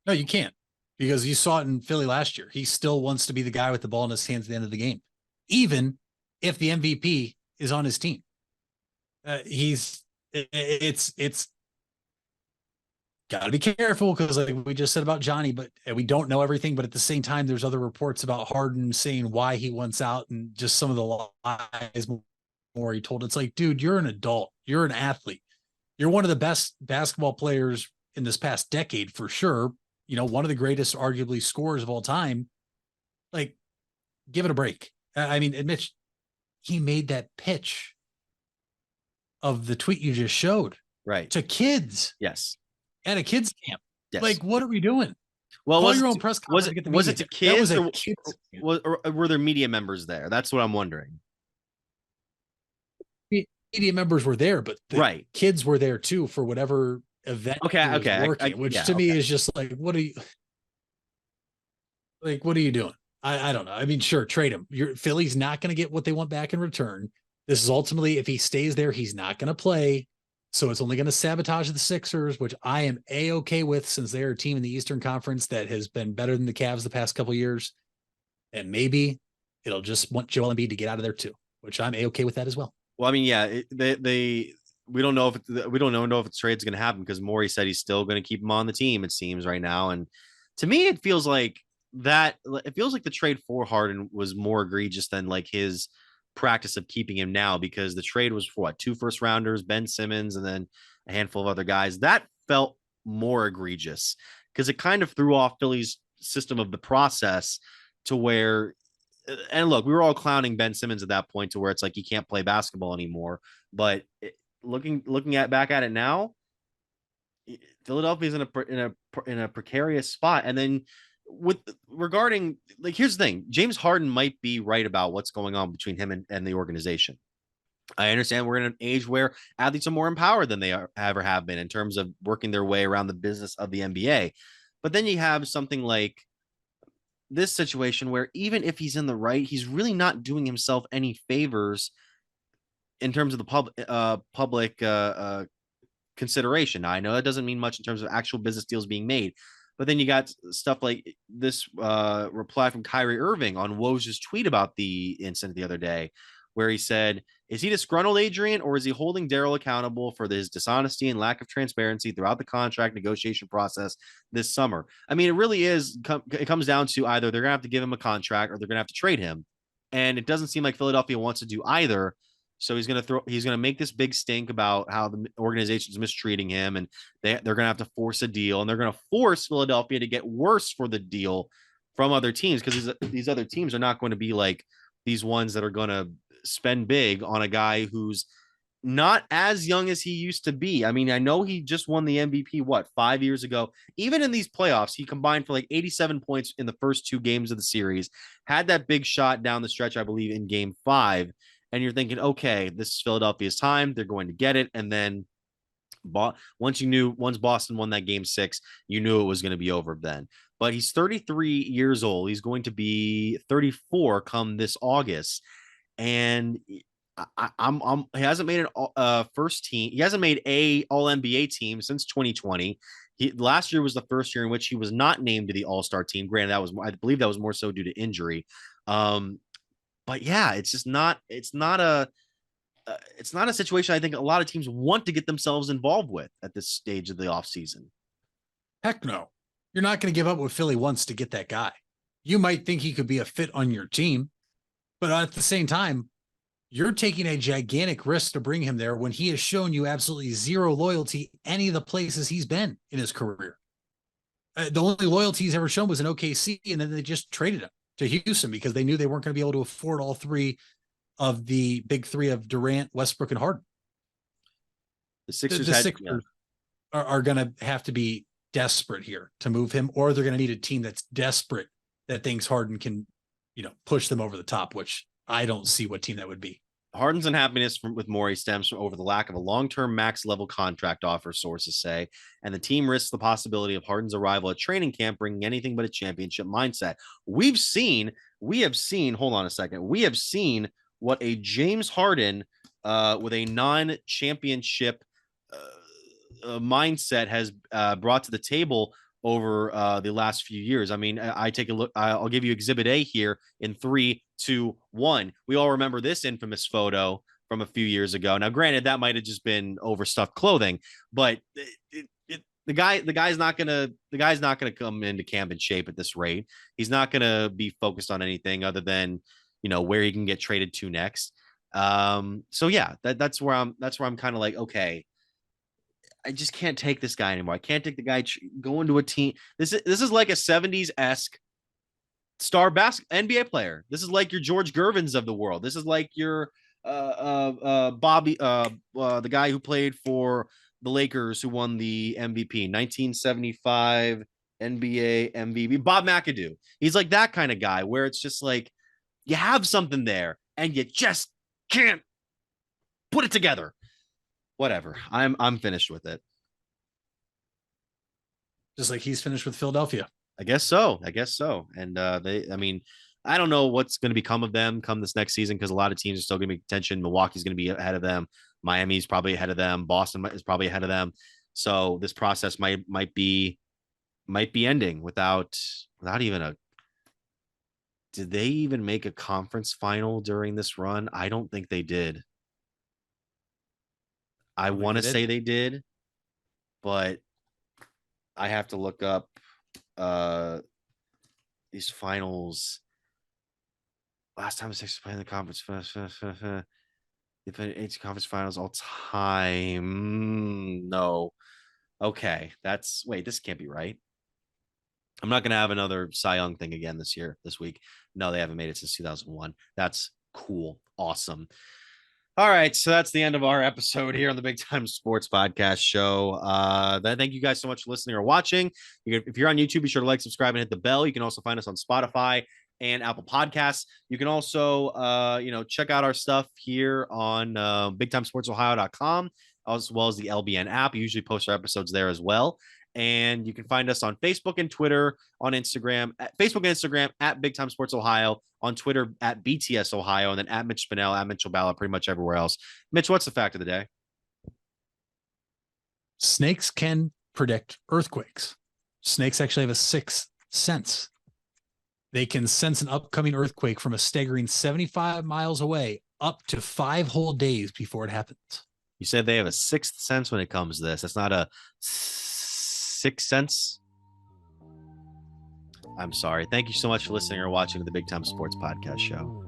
No, you can't, because you saw it in Philly last year. He still wants to be the guy with the ball in his hands at the end of the game, even if the MVP is on his team. It's got to be careful, because like we just said about Johnny, but we don't know everything. But at the same time, there's other reports about Harden saying why he wants out, and just some of the lies more he told. It's like, dude, you're an adult. You're an athlete. You're one of the best basketball players in this past decade for sure. You know, one of the greatest, arguably, scorers of all time. Like, give it a break. I mean, Mitch, he made that pitch of the tweet you just showed, right, to kids. Yes. At a kids camp. Yes. Like, what are we doing? Well, Call your own press conference. Was it to kids, or were there media members there? That's what I'm wondering. Media members were there, but the kids were there too for whatever event. Which to me is just like, what are you doing? I don't know. I mean, sure, trade him. Philly's not going to get what they want back in return. This is ultimately, if he stays there, he's not going to play. So it's only going to sabotage the Sixers, which I am A-okay with, since they're a team in the Eastern Conference that has been better than the Cavs the past couple of years. And maybe it'll just want Joel Embiid to get out of there too, which I'm A-okay with that as well. Well, I mean, yeah, we don't know if the trade's going to happen, because Morey said he's still going to keep him on the team, it seems, right now. And to me, it feels like the trade for Harden was more egregious than like his practice of keeping him now, because the trade was for what, 2 first rounders, Ben Simmons, and then a handful of other guys. That felt more egregious because it kind of threw off Philly's system of the process, to where, and look, we were all clowning Ben Simmons at that point, to where it's like he can't play basketball anymore. But looking back at it now, Philadelphia's in a precarious spot. And then regarding, like, here's the thing, James Harden might be right about what's going on between him and the organization. I understand we're in an age where athletes are more empowered than they ever have been in terms of working their way around the business of the NBA. But then you have something like this situation where even if he's in the right, he's really not doing himself any favors in terms of the public consideration. Now, I know that doesn't mean much in terms of actual business deals being made, but then you got stuff like this reply from Kyrie Irving on Woj's tweet about the incident the other day, where he said, is he disgruntled, Adrian, or is he holding Daryl accountable for his dishonesty and lack of transparency throughout the contract negotiation process this summer? I mean, it really is. It comes down to either they're going to have to give him a contract or they're going to have to trade him. And it doesn't seem like Philadelphia wants to do either. So he's going to make this big stink about how the organization's mistreating him, and they're going to have to force a deal, and they're going to force Philadelphia to get worse for the deal from other teams, because these other teams are not going to be like these ones that are going to spend big on a guy who's not as young as he used to be. I mean, I know he just won the MVP, 5 years ago. Even in these playoffs, he combined for like 87 points in the first 2 games of the series, had that big shot down the stretch, I believe, in game 5. And you're thinking, okay, this is Philadelphia's time. They're going to get it. And then once Boston won that game 6, you knew it was going to be over then. But he's 33 years old. He's going to be 34 come this August. And he hasn't made an first team. He hasn't made a All NBA team since 2020. Last year was the first year in which he was not named to the All-Star team. Granted, I believe that was more so due to injury. But yeah, it's just not. It's not a it's not a situation I think a lot of teams want to get themselves involved with at this stage of the offseason. Heck no. You're not going to give up what Philly wants to get that guy. You might think he could be a fit on your team, but at the same time, you're taking a gigantic risk to bring him there when he has shown you absolutely zero loyalty any of the places he's been in his career. The only loyalty he's ever shown was in OKC, and then they just traded him to Houston because they knew they weren't going to be able to afford all three of the big three of Durant, Westbrook, and Harden. The Sixers, are going to have to be desperate here to move him, or they're going to need a team that's desperate that thinks Harden can, push them over the top, which I don't see what team that would be. Harden's unhappiness with Morey stems from over the lack of a long-term max level contract offer, sources say, and the team risks the possibility of Harden's arrival at training camp bringing anything but a championship mindset. We have seen, hold on a second. We have seen what a James Harden with a non-championship mindset has brought to the table over the last few years. I mean, I take a look. I'll give you Exhibit A here in 3, 2, 1. We all remember this infamous photo from a few years ago. Now, granted, that might have just been overstuffed clothing, but the guy's not gonna come into camp in shape at this rate. He's not gonna be focused on anything other than where he can get traded to next. So yeah, that's where I'm kind of like, okay, I just can't take this guy anymore. I can't take the guy going to a team. This is like a 70s-esque star NBA player. This is like your George Gervins of the world. This is like your Bobby, the guy who played for the Lakers who won the MVP 1975 NBA MVP, Bob McAdoo. He's like that kind of guy where it's just like you have something there and you just can't put it together. Whatever. I'm finished with it. Just like he's finished with Philadelphia. I guess so. And I don't know what's going to become of them come this next season because a lot of teams are still going to be in contention. Milwaukee's going to be ahead of them. Miami's probably ahead of them. Boston is probably ahead of them. So this process might be ending without even a. Did they even make a conference final during this run? I don't think they did. I want to say they did, but I have to look up these finals. Last time the Sixers played in the conference, it's conference finals all time. No, okay, this can't be right. I'm not gonna have another Cy Young thing again this week. No, they haven't made it since 2001. That's cool, awesome. All right, so that's the end of our episode here on the Big Time Sports Podcast Show. Thank you guys so much for listening or watching. If you're on YouTube, be sure to like, subscribe, and hit the bell. You can also find us on Spotify and Apple Podcasts. You can also, check out our stuff here on BigTimeSportsOhio.com, as well as the LBN app. We usually post our episodes there as well. And you can find us on Facebook and Twitter, on Instagram, at Big Time Sports Ohio, on Twitter at BTS Ohio, and then at Mitch Spinell, at Mitchell Balla, pretty much everywhere else. Mitch, what's the fact of the day? Snakes can predict earthquakes. Snakes actually have a sixth sense. They can sense an upcoming earthquake from a staggering 75 miles away up to 5 whole days before it happens. You said they have a sixth sense when it comes to this. That's not a sixth sense. I'm sorry. Thank you so much for listening or watching the Big Time Sports Podcast Show.